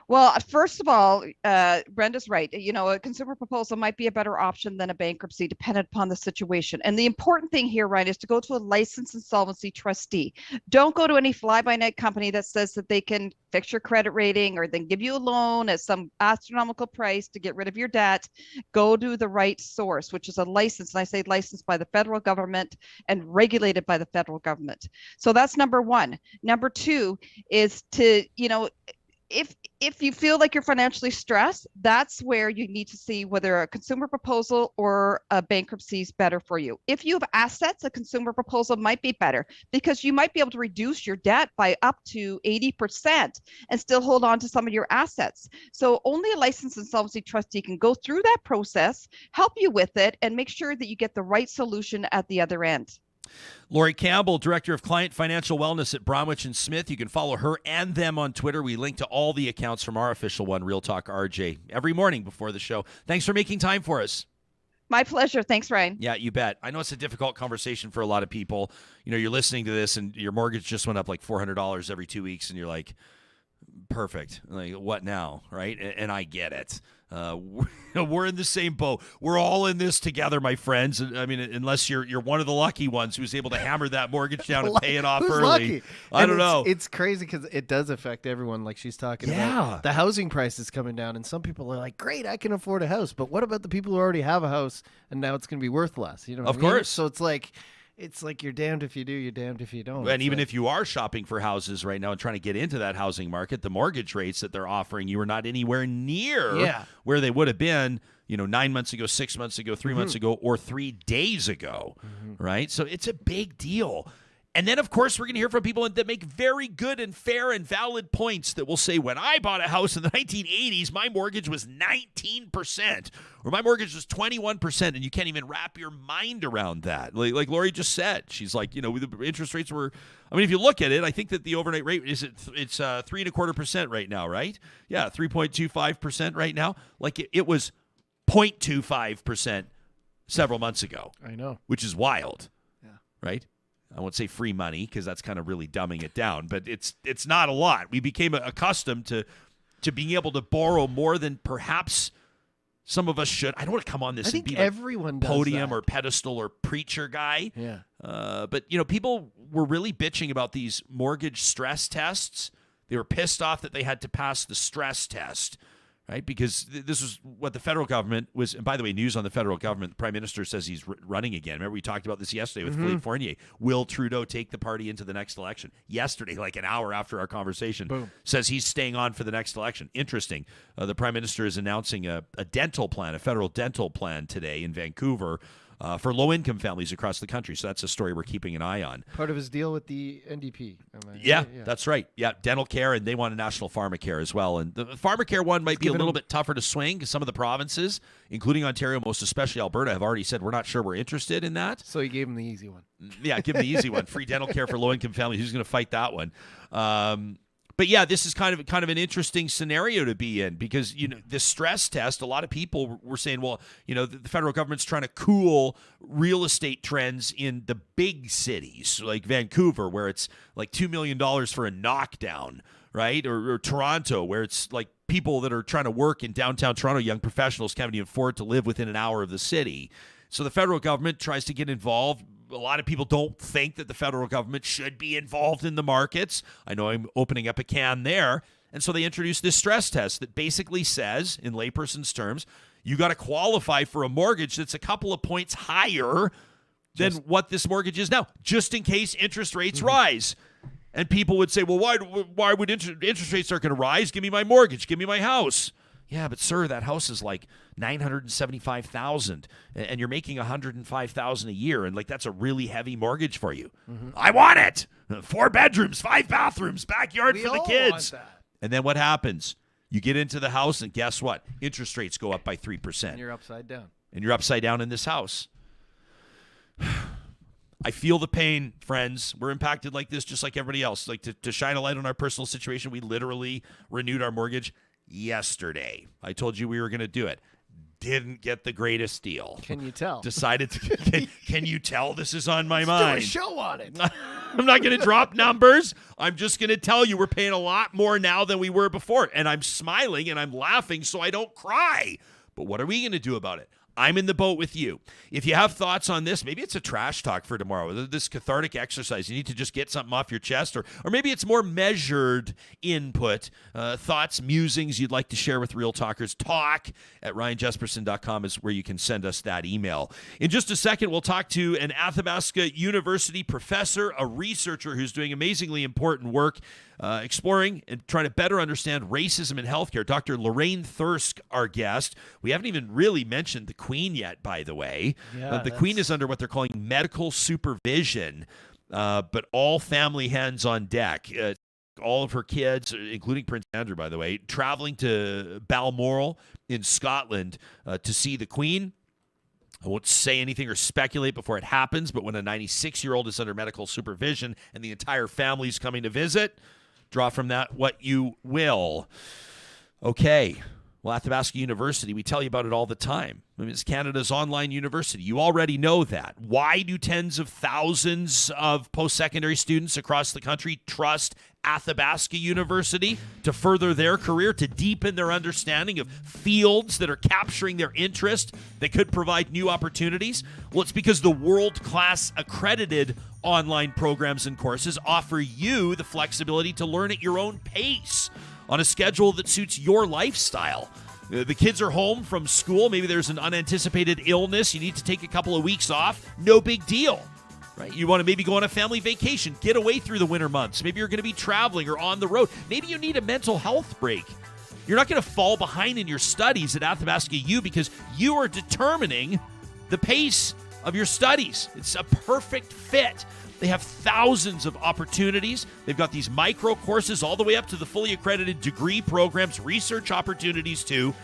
Well, first of all, Brenda's right. A consumer proposal might be a better option than a bankruptcy, dependent upon the situation. And the important thing here, right, is to go to a licensed insolvency trustee. Don't go to any fly-by-night company that says that they can fix your credit rating or then give you a loan at some astronomical price to get rid of your debt. Go to the right source, which is a license. And I say licensed by the federal government and regulated by the federal government. So that's number one. Number two is to, if you feel like you're financially stressed, that's where you need to see whether a consumer proposal or a bankruptcy is better for you. If you have assets, a consumer proposal might be better because you might be able to reduce your debt by up to 80% and still hold on to some of your assets. So only a licensed insolvency trustee can go through that process, help you with it, and make sure that you get the right solution at the other end. Laurie Campbell, Director of Client Financial Wellness at Bromwich and Smith. You can follow her and them on Twitter. We link to all the accounts from our official one, Real Talk RJ, every morning before the show. Thanks for making time for us. My pleasure. Thanks, Ryan. Yeah, you bet. I know it's a difficult conversation for a lot of people. You're listening to this and your mortgage just went up like $400 every 2 weeks and you're like, perfect. Like, what now? Right? And I get it. We're in the same boat. We're all in this together, my friends. I mean, unless you're one of the lucky ones who's able to hammer that mortgage down and pay it off early. Lucky? I don't know. It's crazy because it does affect everyone. Like she's talking about the housing prices coming down, and some people are like, "Great, I can afford a house." But what about the people who already have a house and now it's going to be worth less? Of course. So it's like you're damned if you do, you're damned if you don't. And even if you are shopping for houses right now and trying to get into that housing market, the mortgage rates that they're offering you are not anywhere near where they would have been, 9 months ago, 6 months ago, 3 months ago, or 3 days ago, right? So it's a big deal. And then, of course, we're going to hear from people that make very good and fair and valid points that will say, when I bought a house in the 1980s, my mortgage was 19%, or my mortgage was 21%, and you can't even wrap your mind around that. Like Laurie just said, she's like, the interest rates were, I mean, if you look at it, I think that the overnight rate it's 3.25% right now, right? Yeah, 3.25% right now. Like it was 0.25% several months ago. I know. Which is wild. Yeah. Right? I won't say free money because that's kind of really dumbing it down, but it's not a lot. We became accustomed to being able to borrow more than perhaps some of us should. I don't want to come on this and be everyone like podium or pedestal or preacher guy. Yeah. But people were really bitching about these mortgage stress tests They were pissed off that they had to pass the stress test, right? Because this was what the federal government was. And by the way, news on the federal government, the Prime Minister says he's running again. Remember, we talked about this yesterday with Philippe Fournier. Will Trudeau take the party into the next election? Yesterday, like an hour after our conversation, says he's staying on for the next election. Interesting. The Prime Minister is announcing a dental plan, a federal dental plan today in Vancouver for low-income families across the country. So that's a story we're keeping an eye on. Part of his deal with the NDP. Yeah, that's right. Yeah, dental care, and they want a national pharmacare as well. And the pharmacare one might be a little bit tougher to swing because some of the provinces, including Ontario, most especially Alberta, have already said we're not sure we're interested in that. So he gave him the easy one. Yeah, give him the easy one. Free dental care for low-income families. Who's going to fight that one? But yeah, this is kind of an interesting scenario to be in because, the stress test, a lot of people were saying, well, the federal government's trying to cool real estate trends in the big cities like Vancouver, where it's like $2 million for a knockdown, right? Or Toronto, where it's like people that are trying to work in downtown Toronto, young professionals can't even afford to live within an hour of the city. So the federal government tries to get involved. A lot of people don't think that the federal government should be involved in the markets. I know I'm opening up a can there. And so they introduced this stress test that basically says, in layperson's terms, you got to qualify for a mortgage that's a couple of points higher than what this mortgage is now, just in case interest rates rise. And people would say, well, why would interest rates start going to rise? Give me my mortgage. Give me my house. Yeah, but sir, that house is like $975,000, and you're making $105,000 a year, and like that's a really heavy mortgage for you. I want it. 4 bedrooms, 5 bathrooms, backyard for the kids. Want that. And then what happens? You get into the house, and guess what? Interest rates go up by 3%. And you're upside down. And you're upside down in this house. I feel the pain, friends. We're impacted like this, just like everybody else. Like to shine a light on our personal situation, we literally renewed our mortgage yesterday. I told you we were going to do it. Didn't get the greatest deal. Can you tell? Decided to. Can you tell this is on my mind? Do a show on it. I'm not going to drop numbers. I'm just going to tell you we're paying a lot more now than we were before. And I'm smiling and I'm laughing so I don't cry. But what are we going to do about it? I'm in the boat with you. If you have thoughts on this, maybe it's a trash talk for tomorrow. This cathartic exercise. You need to just get something off your chest, or maybe it's more measured input, thoughts, musings you'd like to share with Real Talkers. talk@ryanjesperson.com is where you can send us that email. In just a second, we'll talk to an Athabasca University professor, a researcher who's doing amazingly important work exploring and trying to better understand racism in healthcare. Dr. Lorraine Thirsk, our guest. We haven't even really mentioned the Queen yet, by the way. The Queen is under what they're calling medical supervision, but all family hands on deck. All of her kids, including Prince Andrew, by the way, traveling to Balmoral in Scotland to see the Queen. I won't say anything or speculate before it happens, but when a 96-year-old is under medical supervision and the entire family's coming to visit, draw from that what you will. Okay. Well, Athabasca University, we tell you about it all the time. I mean, it's Canada's online university. You already know that. Why do tens of thousands of post-secondary students across the country trust Athabasca University to further their career, to deepen their understanding of fields that are capturing their interest that could provide new opportunities? Well, it's because the world-class accredited online programs and courses offer you the flexibility to learn at your own pace on a schedule that suits your lifestyle. The kids are home from school. Maybe there's an unanticipated illness. You need to take a couple of weeks off. No big deal, right? You want to maybe go on a family vacation, get away through the winter months. Maybe you're going to be traveling or on the road. Maybe you need a mental health break. You're not going to fall behind in your studies at Athabasca U because you are determining the pace of your studies. It's a perfect fit. They have thousands of opportunities. They've got these micro courses all the way up to the fully accredited degree programs, research opportunities too.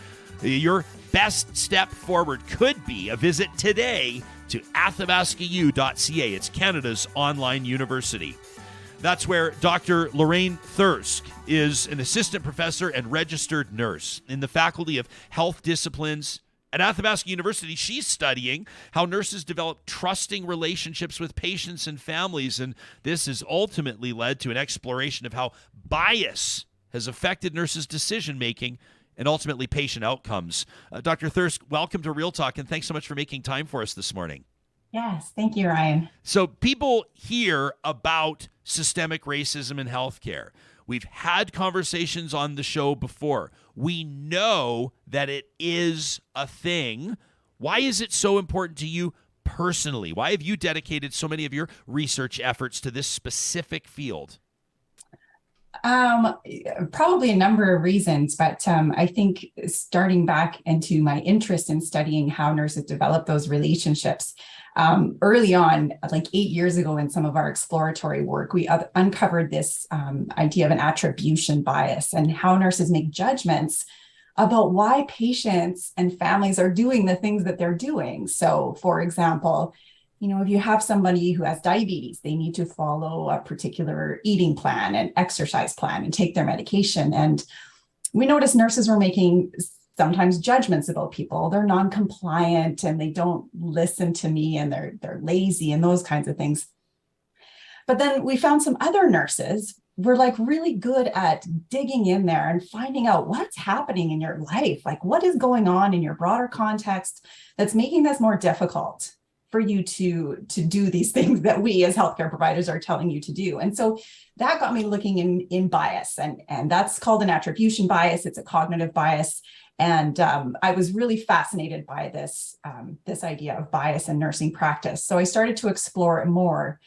Your best step forward could be a visit today to athabascau.ca. It's Canada's online university. That's where Dr. Lorraine Thirsk is an assistant professor and registered nurse in the Faculty of Health Disciplines. At Athabasca University, she's studying how nurses develop trusting relationships with patients and families, and this has ultimately led to an exploration of how bias has affected nurses' decision-making and ultimately patient outcomes. Dr. Thirsk, welcome to Real Talk, and thanks so much for making time for us this morning. Yes, thank you, Ryan. So people hear about systemic racism in healthcare. We've had conversations on the show before. We know that it is a thing. Why is it so important to you personally? Why have you dedicated so many of your research efforts to this specific field? Probably a number of reasons, but I think starting back into my interest in studying how nurses develop those relationships, early on, like 8 years ago in some of our exploratory work, we uncovered this idea of an attribution bias and how nurses make judgments about why patients and families are doing the things that they're doing. So, for example, if you have somebody who has diabetes, they need to follow a particular eating plan and exercise plan and take their medication. And we noticed nurses were making sometimes judgments about people. They're non-compliant and they don't listen to me and they're lazy and those kinds of things. But then we found some other nurses were like really good at digging in there and finding out what's happening in your life, like what is going on in your broader context that's making this more difficult for you to do these things that we as healthcare providers are telling you to do. And so that got me looking in bias, and that's called an attribution bias. It's a cognitive bias. And I was really fascinated by this idea of bias in nursing practice. So I started to explore it more.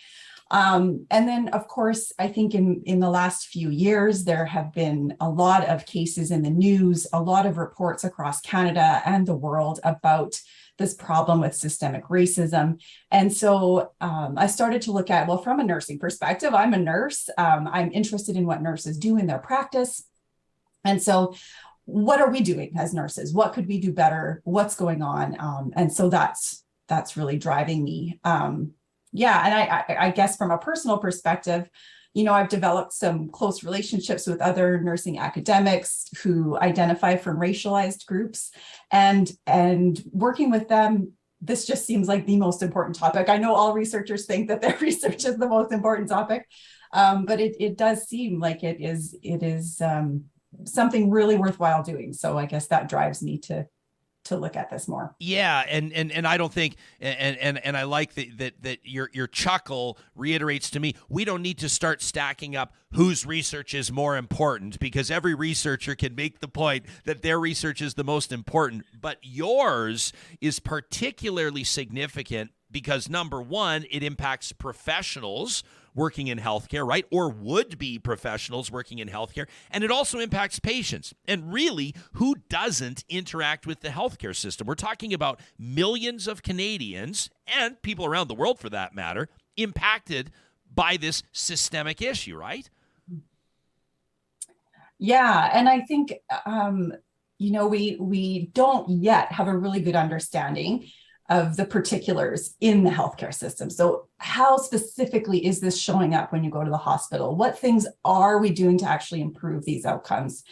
And then, of course, I think in the last few years, there have been a lot of cases in the news, a lot of reports across Canada and the world about this problem with systemic racism. And so I started to look at, well, from a nursing perspective, I'm a nurse. I'm interested in what nurses do in their practice. And so what are we doing as nurses? What could we do better? What's going on? And so that's really driving me. And I guess from a personal perspective, I've developed some close relationships with other nursing academics who identify from racialized groups, and working with them, this just seems like the most important topic. I know all researchers think that their research is the most important topic, but it does seem like it is something really worthwhile doing. So I guess that drives me to look at this more. Yeah, and I don't think, and I like that your chuckle reiterates to me, we don't need to start stacking up whose research is more important, because every researcher can make the point that their research is the most important, but yours is particularly significant because, number one, it impacts professionals working in healthcare, right? Or would-be professionals working in healthcare. And it also impacts patients. And really, who doesn't interact with the healthcare system? We're talking about millions of Canadians, and people around the world for that matter, impacted by this systemic issue, right? Yeah, and I think, we don't yet have a really good understanding of the particulars in the healthcare system. So how specifically is this showing up when you go to the hospital? What things are we doing to actually improve these outcomes?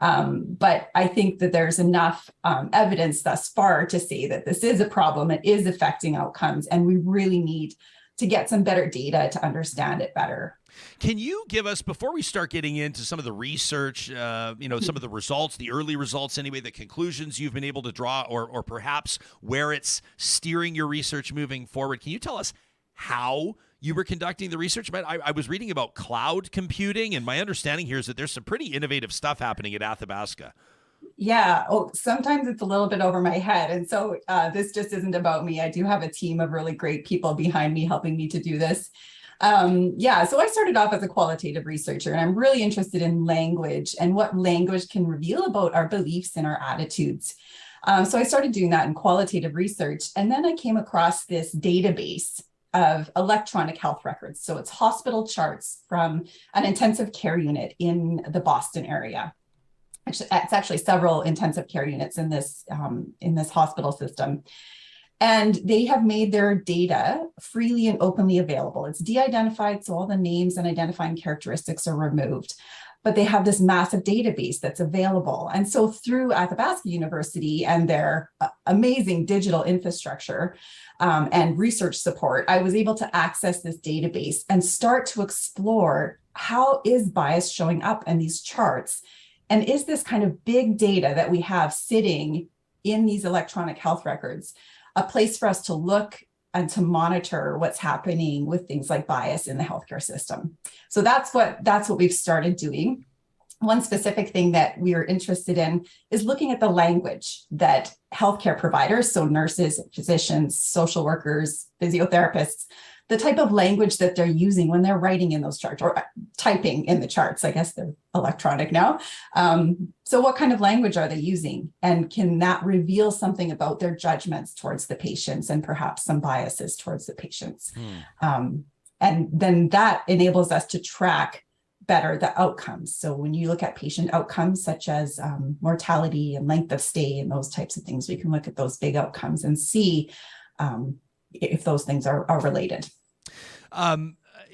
But I think that there's enough evidence thus far to say that this is a problem, it is affecting outcomes, and we really need to get some better data to understand it better. Can you give us, before we start getting into some of the research, some of the results, the early results anyway, the conclusions you've been able to draw, or perhaps where it's steering your research moving forward, can you tell us how you were conducting the research? I was reading about cloud computing, and my understanding here is that there's some pretty innovative stuff happening at Athabasca. Yeah. Oh, sometimes it's a little bit over my head. And so this just isn't about me. I do have a team of really great people behind me helping me to do this. So I started off as a qualitative researcher, and I'm really interested in language and what language can reveal about our beliefs and our attitudes. So I started doing that in qualitative research. And then I came across this database of electronic health records. So it's hospital charts from an intensive care unit in the Boston area. Actually, it's actually several intensive care units in this hospital system. And they have made their data freely and openly available. It's de-identified, so all the names and identifying characteristics are removed. But they have this massive database that's available. And so through Athabasca University and their amazing digital infrastructure and research support, I was able to access this database and start to explore how is bias showing up in these charts. And is this kind of big data that we have sitting in these electronic health records a place for us to look to monitor what's happening with things like bias in the healthcare system. So that's what we've started doing. One specific thing that we are interested in is looking at the language that healthcare providers, so nurses, physicians, social workers, physiotherapists, the type of language that they're using when they're writing in those charts or typing in the charts. I guess they're electronic now. So what kind of language are they using? And can that reveal something about their judgments towards the patients and perhaps some biases towards the patients? And then that enables us to track better the outcomes. So when you look at patient outcomes such as mortality and length of stay and those types of things, we can look at those big outcomes and see if those things are related.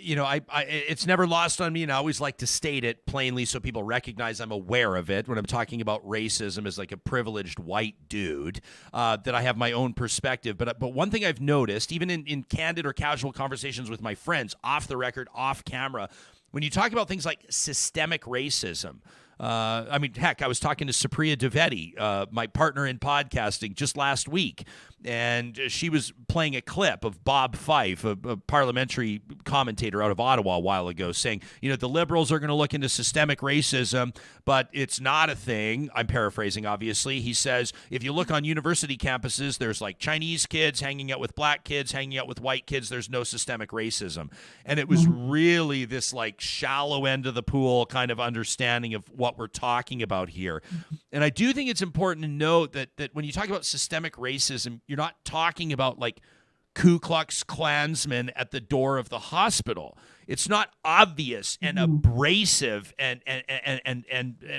It's never lost on me, and I always like to state it plainly so people recognize I'm aware of it when I'm talking about racism as like a privileged white dude, that I have my own perspective. But one thing I've noticed, even in candid or casual conversations with my friends, off the record, off camera, when you talk about things like systemic racism, heck, I was talking to Supriya Dwivedi, my partner in podcasting, just last week, and she was playing a clip of Bob Fife, a parliamentary commentator out of Ottawa a while ago, saying, the Liberals are going to look into systemic racism, but it's not a thing. I'm paraphrasing, obviously. He says, if you look on university campuses, there's like Chinese kids hanging out with black kids, hanging out with white kids. There's no systemic racism. And it was really this like shallow end of the pool kind of understanding of what we're talking about here. And I do think it's important to note that when you talk about systemic racism, you're not talking about like Ku Klux Klansmen at the door of the hospital. It's not obvious and abrasive and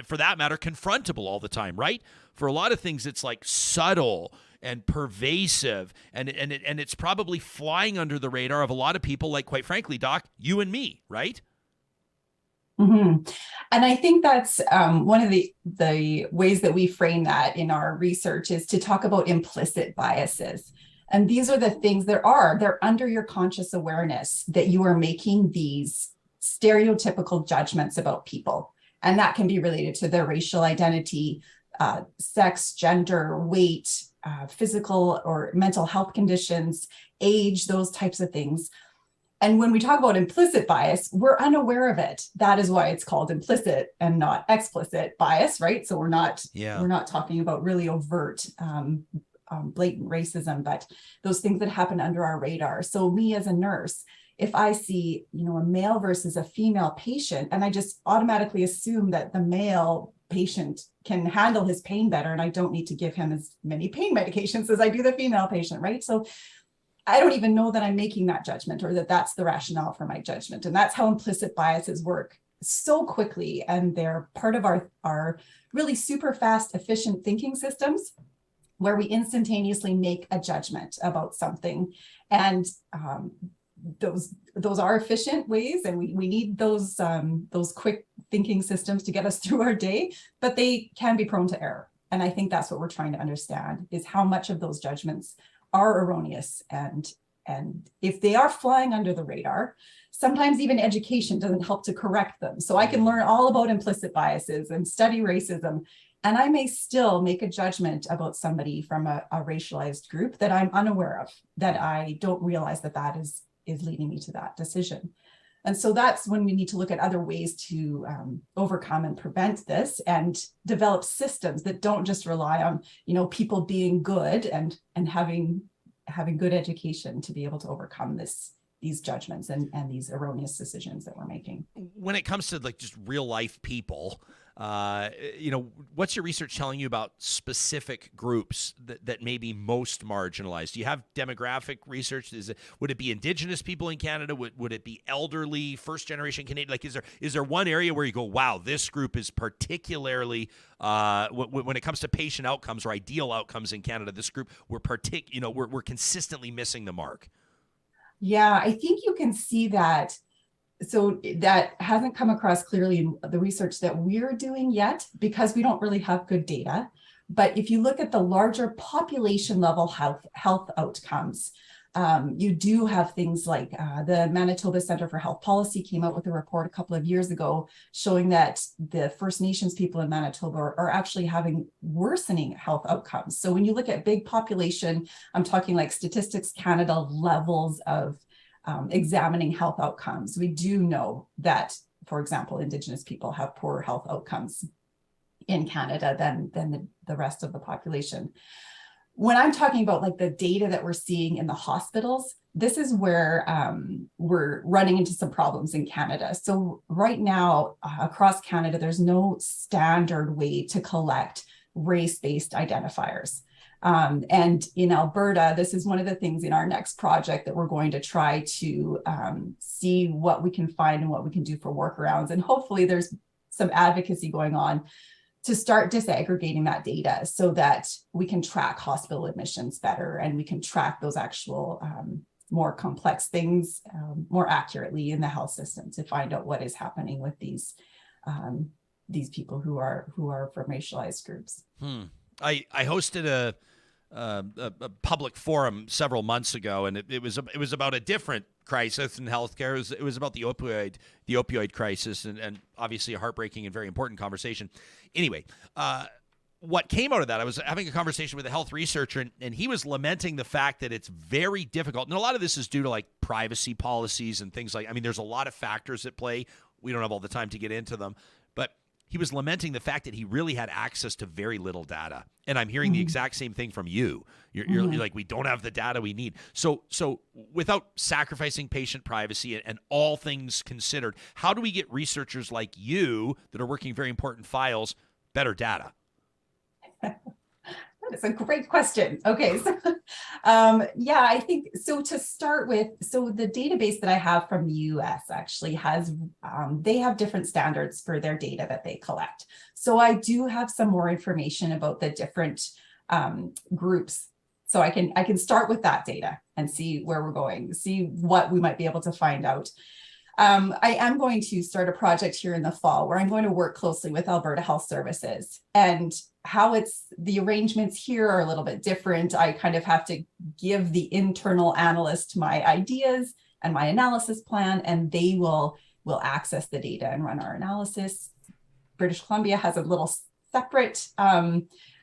for that matter, confrontable all the time, right? For a lot of things, it's like subtle and pervasive, and it's probably flying under the radar of a lot of people, like, quite frankly, Doc, you and me, right? And I think that's one of the ways that we frame that in our research is to talk about implicit biases. And these are the things they're under your conscious awareness that you are making these stereotypical judgments about people. And that can be related to their racial identity, sex, gender, weight, physical or mental health conditions, age, those types of things. And when we talk about implicit bias, we're unaware of it. That is why it's called implicit and not explicit bias, right? So we're not talking about really overt, blatant racism, but those things that happen under our radar. So me as a nurse, if I see, a male versus a female patient, and I just automatically assume that the male patient can handle his pain better, and I don't need to give him as many pain medications as I do the female patient, right? So I don't even know that I'm making that judgment or that that's the rationale for my judgment. And that's how implicit biases work so quickly. And they're part of our really super fast, efficient thinking systems where we instantaneously make a judgment about something. And those are efficient ways. And we need those quick thinking systems to get us through our day, but they can be prone to error. And I think that's what we're trying to understand is how much of those judgments are erroneous, and if they are flying under the radar, sometimes even education doesn't help to correct them. So I can learn all about implicit biases and study racism, and I may still make a judgment about somebody from a racialized group that I'm unaware of, that I don't realize that is leading me to that decision. And so that's when we need to look at other ways to overcome and prevent this and develop systems that don't just rely on, people being good and having good education to be able to overcome these judgments and these erroneous decisions that we're making. When it comes to like just real life people, what's your research telling you about specific groups that may be most marginalized? Do you have demographic research? Would it be Indigenous people in Canada? Would it be elderly, first generation Canadian? Like, is there one area where you go, wow, this group is particularly, when it comes to patient outcomes or ideal outcomes in Canada, this group we're consistently missing the mark? Yeah, I think you can see that. So that hasn't come across clearly in the research that we're doing yet because we don't really have good data. But if you look at the larger population level health outcomes, You do have things like the Manitoba Centre for Health Policy came out with a report a couple of years ago showing that the First Nations people in Manitoba are actually having worsening health outcomes. So when you look at big population, I'm talking like Statistics Canada levels of examining health outcomes. We do know that, for example, Indigenous people have poorer health outcomes in Canada than the rest of the population. When I'm talking about like the data that we're seeing in the hospitals, this is where we're running into some problems in Canada. So right now, across Canada, there's no standard way to collect race-based identifiers. And in Alberta, this is one of the things in our next project that we're going to try to see what we can find and what we can do for workarounds. And hopefully there's some advocacy going on to start disaggregating that data so that we can track hospital admissions better and we can track those actual more complex things more accurately in the health system to find out what is happening with these people who are from racialized groups. I hosted a public forum several months ago, and it was about a different crisis in healthcare. It was about the opioid crisis, and obviously a heartbreaking and very important conversation. Anyway, what came out of that, I was having a conversation with a health researcher, and he was lamenting the fact that it's very difficult. And a lot of this is due to like privacy policies and things like, I mean, there's a lot of factors at play. We don't have all the time to get into them, but he was lamenting the fact that he really had access to very little data. And I'm hearing the exact same thing from you. You're like, we don't have the data we need. So without sacrificing patient privacy and all things considered, how do we get researchers like you that are working very important files better data? That's a great question. Okay, so yeah, I think so. To start with, so the database that I have from the US actually has, they have different standards for their data that they collect. So I do have some more information about the different groups. So I can start with that data and see where we're going, see what we might be able to find out. I am going to start a project here in the fall where I'm going to work closely with Alberta Health Services, and how the arrangements here are a little bit different. I kind of have to give the internal analyst my ideas and my analysis plan, and they will access the data and run our analysis. British Columbia has a little separate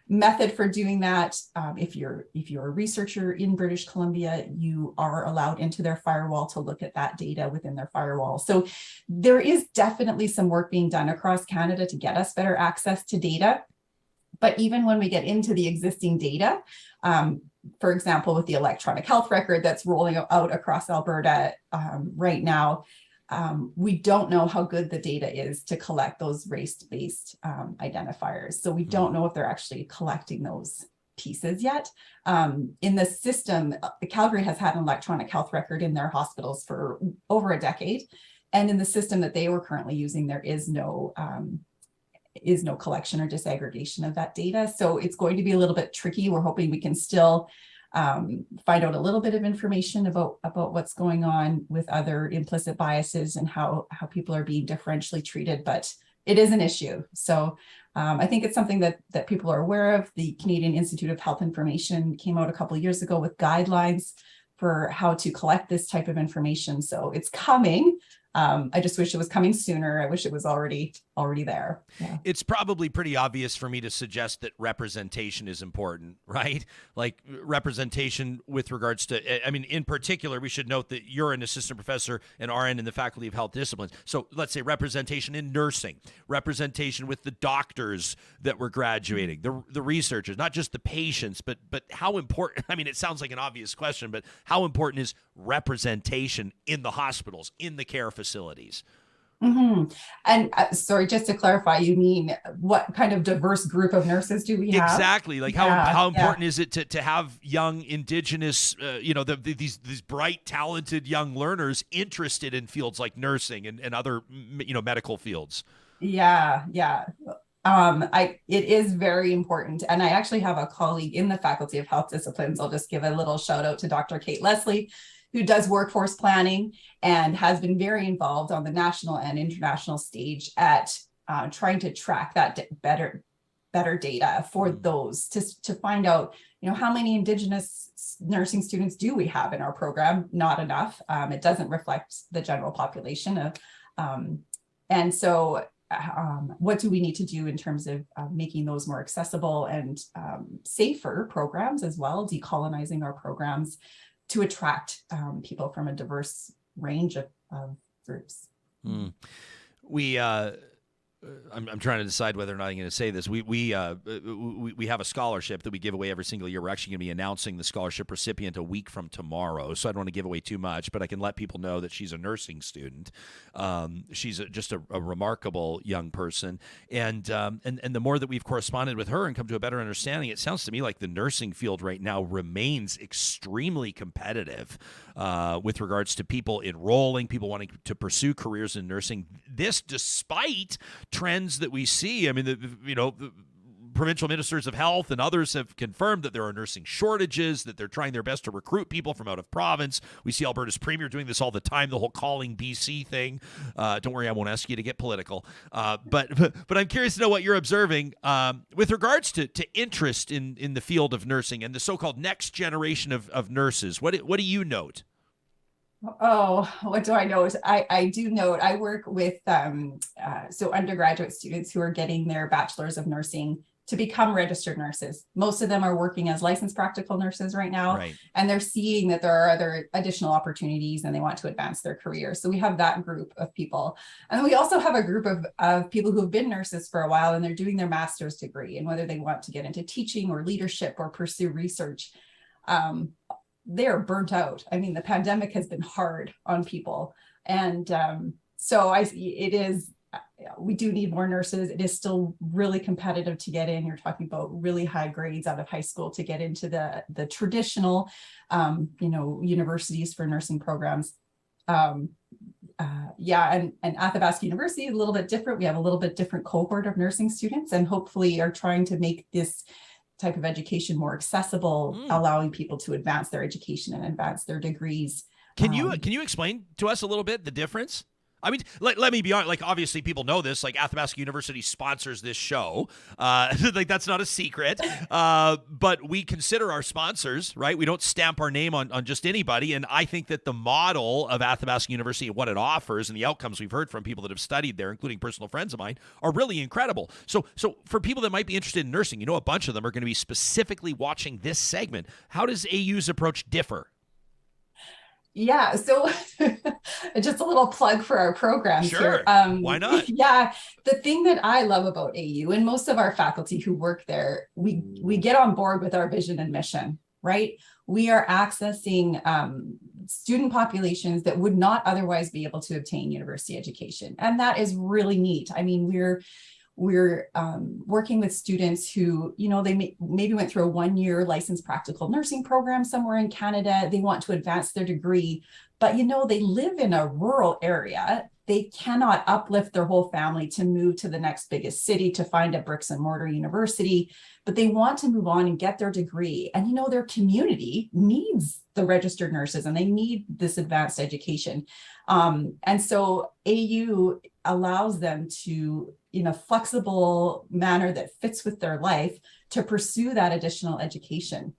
method for doing that. If you're a researcher in British Columbia, you are allowed into their firewall to look at that data within their firewall. So there is definitely some work being done across Canada to get us better access to data. But even when we get into the existing data, for example, with the electronic health record that's rolling out across Alberta right now, we don't know how good the data is to collect those race-based identifiers. So we don't know if they're actually collecting those pieces yet. In the system, Calgary has had an electronic health record in their hospitals for over a decade. And in the system that they were currently using, there is no collection or disaggregation of that data. So it's going to be a little bit tricky. We're hoping we can still find out a little bit of information about what's going on with other implicit biases and how people are being differentially treated, but it is an issue. So I think it's something that people are aware of. The Canadian Institute of Health Information came out a couple of years ago with guidelines for how to collect this type of information. So it's coming. I just wish it was coming sooner. I wish it was already there. Yeah. It's probably pretty obvious for me to suggest that representation is important, right? Like representation with regards to, I mean, in particular, we should note that you're an assistant professor and RN in the Faculty of Health Disciplines. So let's say representation in nursing, representation with the doctors that were graduating, the researchers, not just the patients, but how important, I mean, it sounds like an obvious question, but how important is representation in the hospitals, in the care facilities? Mm-hmm. And sorry, just to clarify, you mean what kind of diverse group of nurses do we have? Exactly. Like how important is it to have young Indigenous, these bright, talented young learners interested in fields like nursing and other, medical fields? Yeah. It is very important. And I actually have a colleague in the Faculty of Health Disciplines. I'll just give a little shout out to Dr. Kate Leslie, who does workforce planning and has been very involved on the national and international stage at trying to track that better data for those to find out, how many Indigenous nursing students do we have in our program? Not enough. It doesn't reflect the general population of, and so what do we need to do in terms of making those more accessible and safer programs as well, decolonizing our programs to attract people from a diverse range of groups. I'm trying to decide whether or not I'm going to say this. We have a scholarship that we give away every single year. We're actually going to be announcing the scholarship recipient a week from tomorrow, so I don't want to give away too much, but I can let people know that she's a nursing student. She's just a remarkable young person, and the more that we've corresponded with her and come to a better understanding, it sounds to me like the nursing field right now remains extremely competitive with regards to people enrolling, people wanting to pursue careers in nursing. This despite trends that we see. I mean, the provincial ministers of health and others have confirmed that there are nursing shortages, that they're trying their best to recruit people from out of province. We see Alberta's premier doing this all the time, the whole calling BC thing. Don't worry, I won't ask you to get political. But I'm curious to know what you're observing with regards to interest in the field of nursing and the so-called next generation of nurses. What do you note? Oh, what do I note? I do note I work with so undergraduate students who are getting their bachelor's of nursing to become registered nurses. Most of them are working as licensed practical nurses right now, right, and they're seeing that there are other additional opportunities and they want to advance their career. So we have that group of people. And we also have a group of people who have been nurses for a while and they're doing their master's degree, and whether they want to get into teaching or leadership or pursue research. They're burnt out. I mean, the pandemic has been hard on people. And we do need more nurses. It is still really competitive to get in. You're talking about really high grades out of high school to get into the traditional, universities for nursing programs. And Athabasca University is a little bit different. We have a little bit different cohort of nursing students, and hopefully are trying to make this type of education more accessible, allowing people to advance their education and advance their degrees. Can you explain to us a little bit the difference? I mean, let me be honest, like, obviously people know this, like Athabasca University sponsors this show. Like, that's not a secret. But we consider our sponsors, right? We don't stamp our name on just anybody. And I think that the model of Athabasca University and what it offers and the outcomes we've heard from people that have studied there, including personal friends of mine, are really incredible. So for people that might be interested in nursing, a bunch of them are going to be specifically watching this segment. How does AU's approach differ? Yeah, so just a little plug for our programs here. Why not? Yeah, the thing that I love about AU and most of our faculty who work there, we get on board with our vision and mission, right? We are accessing student populations that would not otherwise be able to obtain university education. And that is really neat. I mean, we're working with students who, they maybe went through a 1-year licensed practical nursing program somewhere in Canada. They want to advance their degree, but they live in a rural area. They cannot uplift their whole family to move to the next biggest city to find a bricks and mortar university, but they want to move on and get their degree. And their community needs the registered nurses and they need this advanced education. And so AU allows them to, in a flexible manner that fits with their life, to pursue that additional education.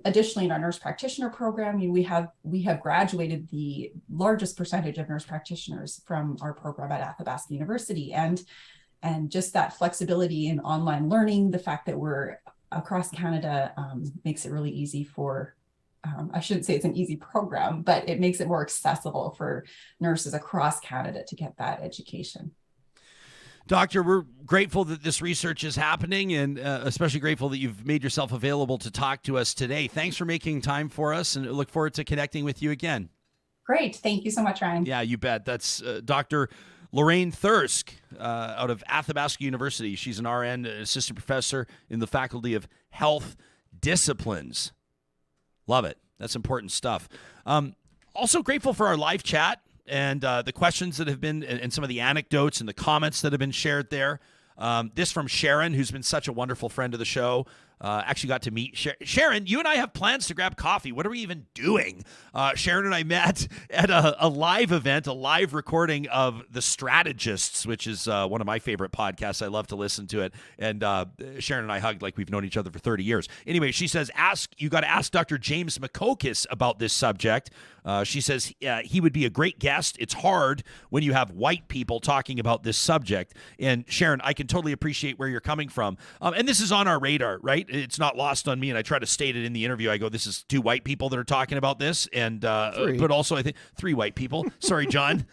Additionally, in our nurse practitioner program, we have graduated the largest percentage of nurse practitioners from our program at Athabasca University, and just that flexibility in online learning, the fact that we're across Canada, makes it really easy for. I shouldn't say it's an easy program, but it makes it more accessible for nurses across Canada to get that education. Doctor, we're grateful that this research is happening, and especially grateful that you've made yourself available to talk to us today. Thanks for making time for us, and look forward to connecting with you again. Great. Thank you so much, Ryan. Yeah, you bet. That's Dr. Lorraine Thirsk out of Athabasca University. She's an RN, assistant professor in the Faculty of Health Disciplines. Love it. That's important stuff. Also grateful for our live chat and the questions that have been, and some of the anecdotes and the comments that have been shared there. This from Sharon, who's been such a wonderful friend of the show. Actually got to meet Sharon. You and I have plans to grab coffee. What are we even doing? Sharon and I met at a live event, a live recording of The Strategists, which is one of my favorite podcasts. I love to listen to it. And Sharon and I hugged like we've known each other for 30 years. Anyway, she says, you got to ask Dr. James McCokis about this subject. She says he would be a great guest. It's hard when you have white people talking about this subject. And Sharon, I can totally appreciate where you're coming from. And this is on our radar, right? It's not lost on me. And I try to state it in the interview. I go, this is 2 white people that are talking about this. And but also I think 3 white people. Sorry, John.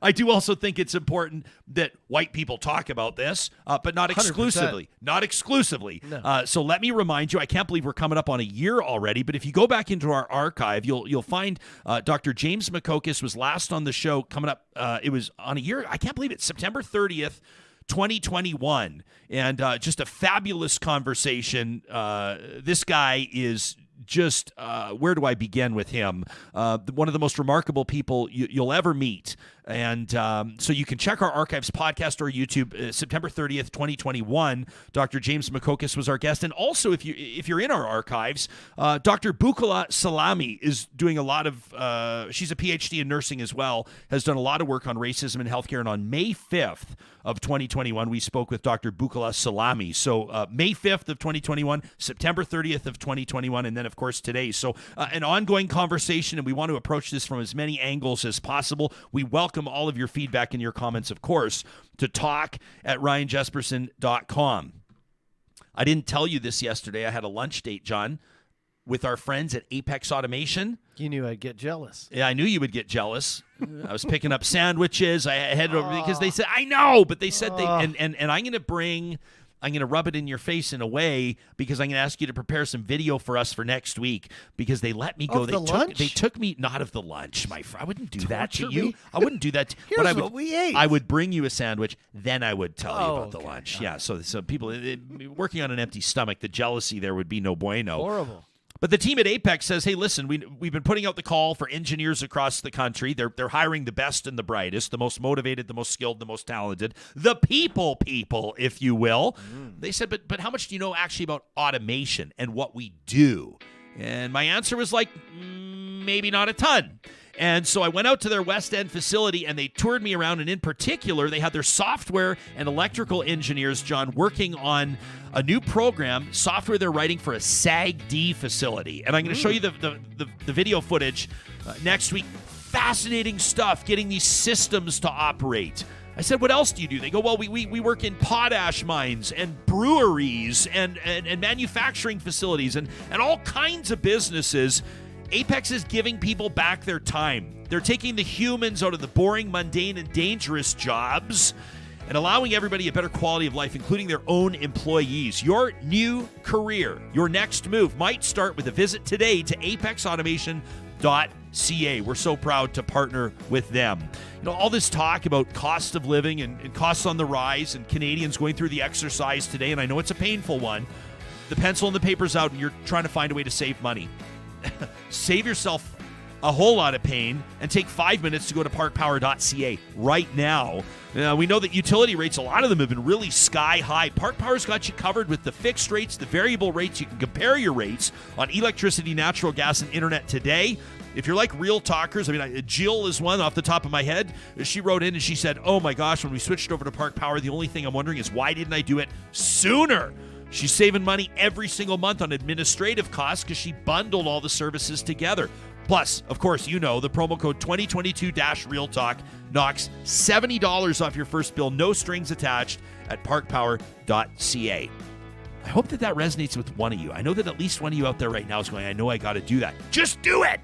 I do also think it's important that white people talk about this, but not exclusively. 100%. Not exclusively. No. So let me remind you, I can't believe we're coming up on a year already, but if you go back into our archive, you'll find Dr. James McCokis was last on the show coming up. It was on a year. I can't believe it. September 30th, 2021. And just a fabulous conversation. This guy is just, where do I begin with him? One of the most remarkable people you'll ever meet. And so you can check our archives podcast or YouTube. September 30th, 2021, Dr. James McCokis was our guest. And also, if you're in our archives, Dr. Bukola Salami is doing a lot of, she's a PhD in nursing as well, has done a lot of work on racism in healthcare. And on May 5th of 2021, we spoke with Dr. Bukola Salami. So May 5th of 2021, September 30th of 2021, and then, of course, today. So an ongoing conversation, and we want to approach this from as many angles as possible. We welcome all of your feedback and your comments, of course, to talk@ryanjesperson.com. I didn't tell you this yesterday. I had a lunch date, John, with our friends at Apex Automation. You knew I'd get jealous. Yeah, I knew you would get jealous. I was picking up sandwiches. I headed over because they said, I know, but they said and I'm going to rub it in your face in a way because I'm going to ask you to prepare some video for us for next week because they let me go. They took me, not of the lunch, my friend. I wouldn't do that to you. I wouldn't do that. Here's what we ate. I would bring you a sandwich, then I would tell you about the lunch. Yeah, so people working on an empty stomach, the jealousy there would be no bueno. Horrible. But the team at Apex says, hey, listen, we've been putting out the call for engineers across the country. They're hiring the best and the brightest, the most motivated, the most skilled, the most talented, the people, if you will. They said, but how much do you know actually about automation and what we do? And my answer was like, maybe not a ton. And so I went out to their West End facility, and they toured me around, and in particular, they had their software and electrical engineers, John, working on a new program, software they're writing for a SAG-D facility. And I'm going to show you the video footage next week. Fascinating stuff, getting these systems to operate. I said, what else do you do? They go, well, we work in potash mines and breweries and manufacturing facilities and all kinds of businesses. Apex is giving people back their time. They're taking the humans out of the boring, mundane, and dangerous jobs and allowing everybody a better quality of life, including their own employees. Your new career, your next move might start with a visit today to apexautomation.ca. We're so proud to partner with them. You know, all this talk about cost of living and costs on the rise and Canadians going through the exercise today, and I know it's a painful one. The pencil and the paper's out, and you're trying to find a way to save money. Save yourself a whole lot of pain and take 5 minutes to go to parkpower.ca right now. We know that utility rates, a lot of them have been really sky high. Park Power's got you covered with the fixed rates, the variable rates. You can compare your rates on electricity, natural gas, and internet today. If you're like real talkers, I mean, Jill is one off the top of my head. She wrote in and she said, oh my gosh, when we switched over to Park Power, the only thing I'm wondering is why didn't I do it sooner? She's saving money every single month on administrative costs because she bundled all the services together. Plus, of course, you know, the promo code 2022-RealTalk knocks $70 off your first bill, no strings attached, at parkpower.ca. I hope that resonates with one of you. I know that at least one of you out there right now is going, I know I got to do that. Just do it!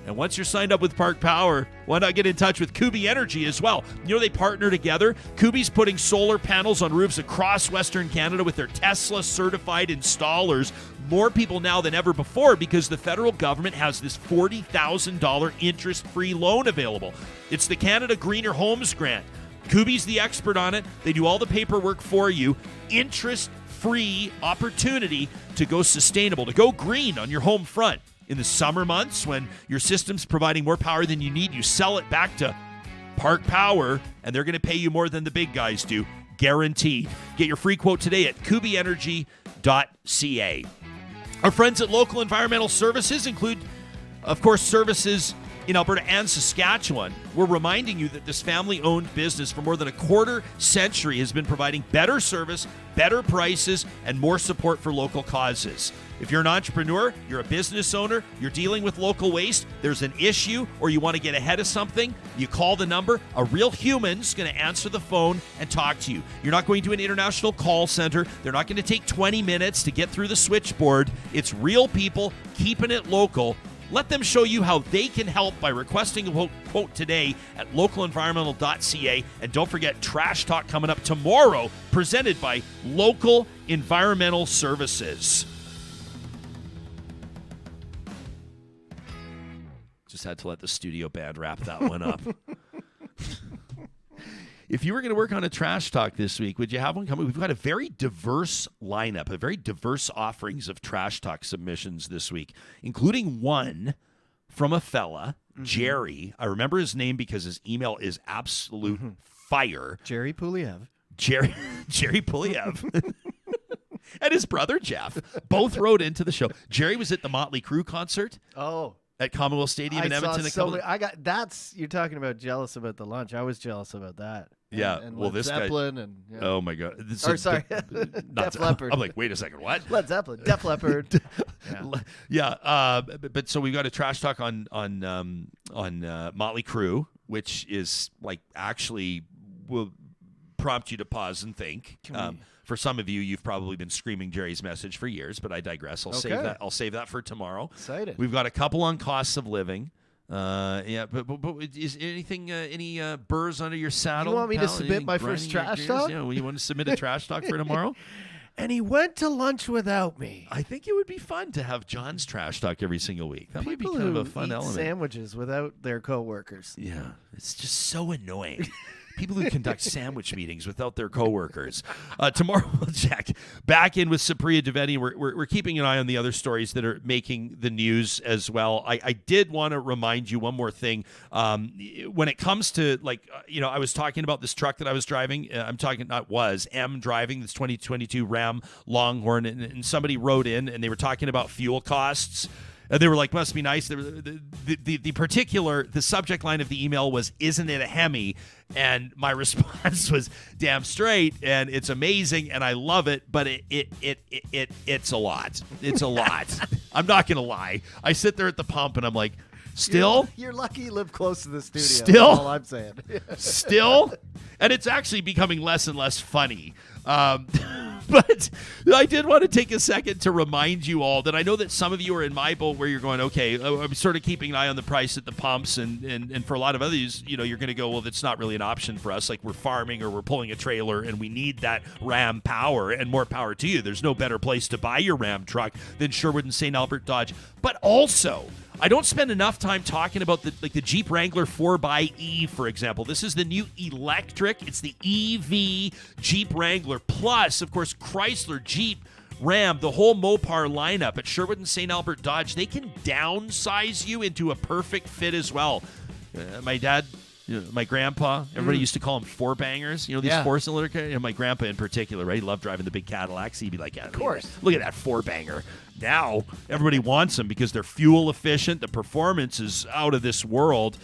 And once you're signed up with Park Power, why not get in touch with Kubi Energy as well? You know, they partner together. Kubi's putting solar panels on roofs across Western Canada with their Tesla-certified installers. More people now than ever before because the federal government has this $40,000 interest-free loan available. It's the Canada Greener Homes Grant. Kubi's the expert on it. They do all the paperwork for you. Interest-free opportunity to go sustainable, to go green on your home front. In the summer months, when your system's providing more power than you need, you sell it back to Park Power, and they're going to pay you more than the big guys do. Guaranteed. Get your free quote today at kubienergy.com. localenvironmental.ca. Our friends at Local Environmental Services include, of course, services in Alberta and Saskatchewan. We're reminding you that this family-owned business for more than a quarter century has been providing better service, better prices, and more support for local causes. If you're an entrepreneur, you're a business owner, you're dealing with local waste, there's an issue, or you want to get ahead of something, you call the number. A real human's going to answer the phone and talk to you. You're not going to an international call center. They're not going to take 20 minutes to get through the switchboard. It's real people keeping it local. Let them show you how they can help by requesting a quote today at localenvironmental.ca. And don't forget Trash Talk coming up tomorrow, presented by Local Environmental Services. Just had to let the studio band wrap that one up. If you were going to work on a Trash Talk this week, would you have one coming? We've got a very diverse lineup, a very diverse offerings of Trash Talk submissions this week, including one from a fella, Jerry. I remember his name because his email is absolute fire. Jerry Puliev. Jerry Puliev. And his brother, Jeff, both wrote into the show. Jerry was at the Motley Crue concert. Oh. At Commonwealth Stadium in Edmonton. You're talking about jealous about the lunch. I was jealous about that. Yeah, and well, Led this Zeppelin guy. and Oh my God! sorry, Def Leppard. I'm like, wait a second, what? Led Zeppelin, Def Leppard. But so we got a Trash Talk on Motley Crue, which is like actually will prompt you to pause and think. For some of you, you've probably been screaming Jerry's message for years, but I digress. I'll save that for tomorrow. Excited. We've got a couple on costs of living. But is anything any burrs under your saddle? You want me to pal? submit Anything my grinding first your Trash gears? Talk? Yeah, well, you want to submit a Trash Talk for tomorrow? And he went to lunch without me. I think it would be fun to have John's Trash Talk every single week. That might be People kind of a who fun eat element. sandwiches without their coworkers. Yeah, it's just so annoying. People who conduct sandwich meetings without their coworkers. Tomorrow we'll check back in with Supriya Dwivedi. We're keeping an eye on the other stories that are making the news as well. I did want to remind you one more thing. When it comes to I was talking about this truck that I was driving. I'm driving this 2022 Ram Longhorn, and somebody wrote in and they were talking about fuel costs. And they were like, must be nice. The subject line of the email was, isn't it a Hemi? And my response was, damn straight, and it's amazing, and I love it, but it's a lot. It's a lot. I'm not going to lie. I sit there at the pump, and I'm like, still? You're lucky you live close to the studio. Still? That's all I'm saying. Still? And it's actually becoming less and less funny. But I did want to take a second to remind you all that I know that some of you are in my boat where you're going, okay, I'm sort of keeping an eye on the price at the pumps. And for a lot of others, you're going to go, well, that's not really an option for us. Like we're farming or we're pulling a trailer and we need that Ram power, and more power to you. There's no better place to buy your Ram truck than Sherwood and St. Albert Dodge. But also, I don't spend enough time talking about the Jeep Wrangler 4xE, for example. This is the new electric. It's the EV Jeep Wrangler. Plus, of course, Chrysler, Jeep, Ram, the whole Mopar lineup at Sherwood and St. Albert Dodge. They can downsize you into a perfect fit as well. My dad, my grandpa, everybody used to call them four bangers. These four-cylinder cars. My grandpa in particular, right? He loved driving the big Cadillacs. He'd be like, yeah, of course. Look at that four-banger. Now, everybody wants them because they're fuel efficient. The performance is out of this world.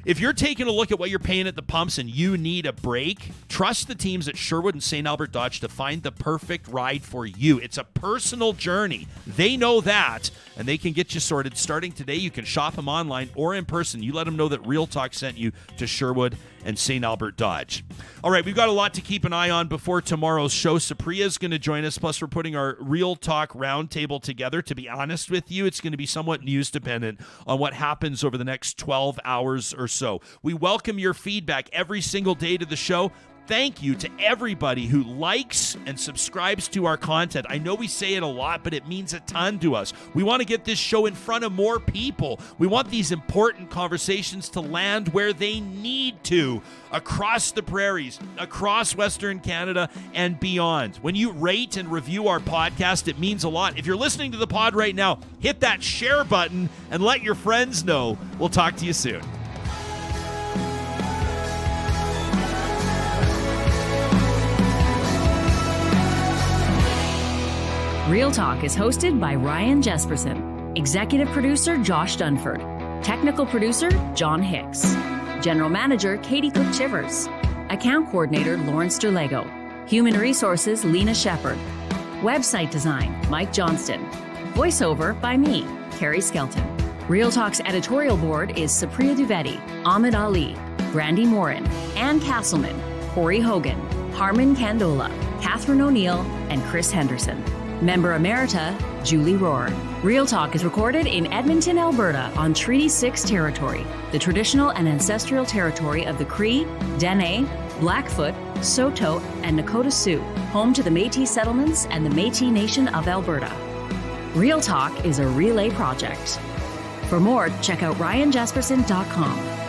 If you're taking a look at what you're paying at the pumps and you need a break, trust the teams at Sherwood and St. Albert Dodge to find the perfect ride for you. It's a personal journey. They know that, and they can get you sorted. Starting today, you can shop them online or in person. You let them know that Real Talk sent you to Sherwood and St. Albert Dodge. All right, we've got a lot to keep an eye on before tomorrow's show. Supriya is going to join us, plus we're putting our Real Talk roundtable together. To be honest with you, it's going to be somewhat news-dependent on what happens over the next 12 hours or so. We welcome your feedback every single day to the show. Thank you to everybody who likes and subscribes to our content. I know we say it a lot, but it means a ton to us. We want to get this show in front of more people. We want these important conversations to land where they need to, across the prairies, across Western Canada, and beyond. When you rate and review our podcast, it means a lot. If you're listening to the pod right now, hit that share button and let your friends know. We'll talk to you soon. Real Talk is hosted by Ryan Jesperson, executive producer Josh Dunford, technical producer John Hicks, general manager Katie Cook-Chivers, account coordinator Lawrence Derlego, human resources Lena Shepard, website design Mike Johnston, voiceover by me, Carrie Skelton. Real Talk's editorial board is Supriya Dwivedi, Ahmed Ali, Brandy Morin, Ann Castleman, Corey Hogan, Harmon Candola, Catherine O'Neill, and Chris Henderson. Member Emerita, Julie Rohr. Real Talk is recorded in Edmonton, Alberta on Treaty 6 territory, the traditional and ancestral territory of the Cree, Dene, Blackfoot, Saulteaux, and Nakota Sioux, home to the Métis settlements and the Métis Nation of Alberta. Real Talk is a relay project. For more, check out ryanjesperson.com.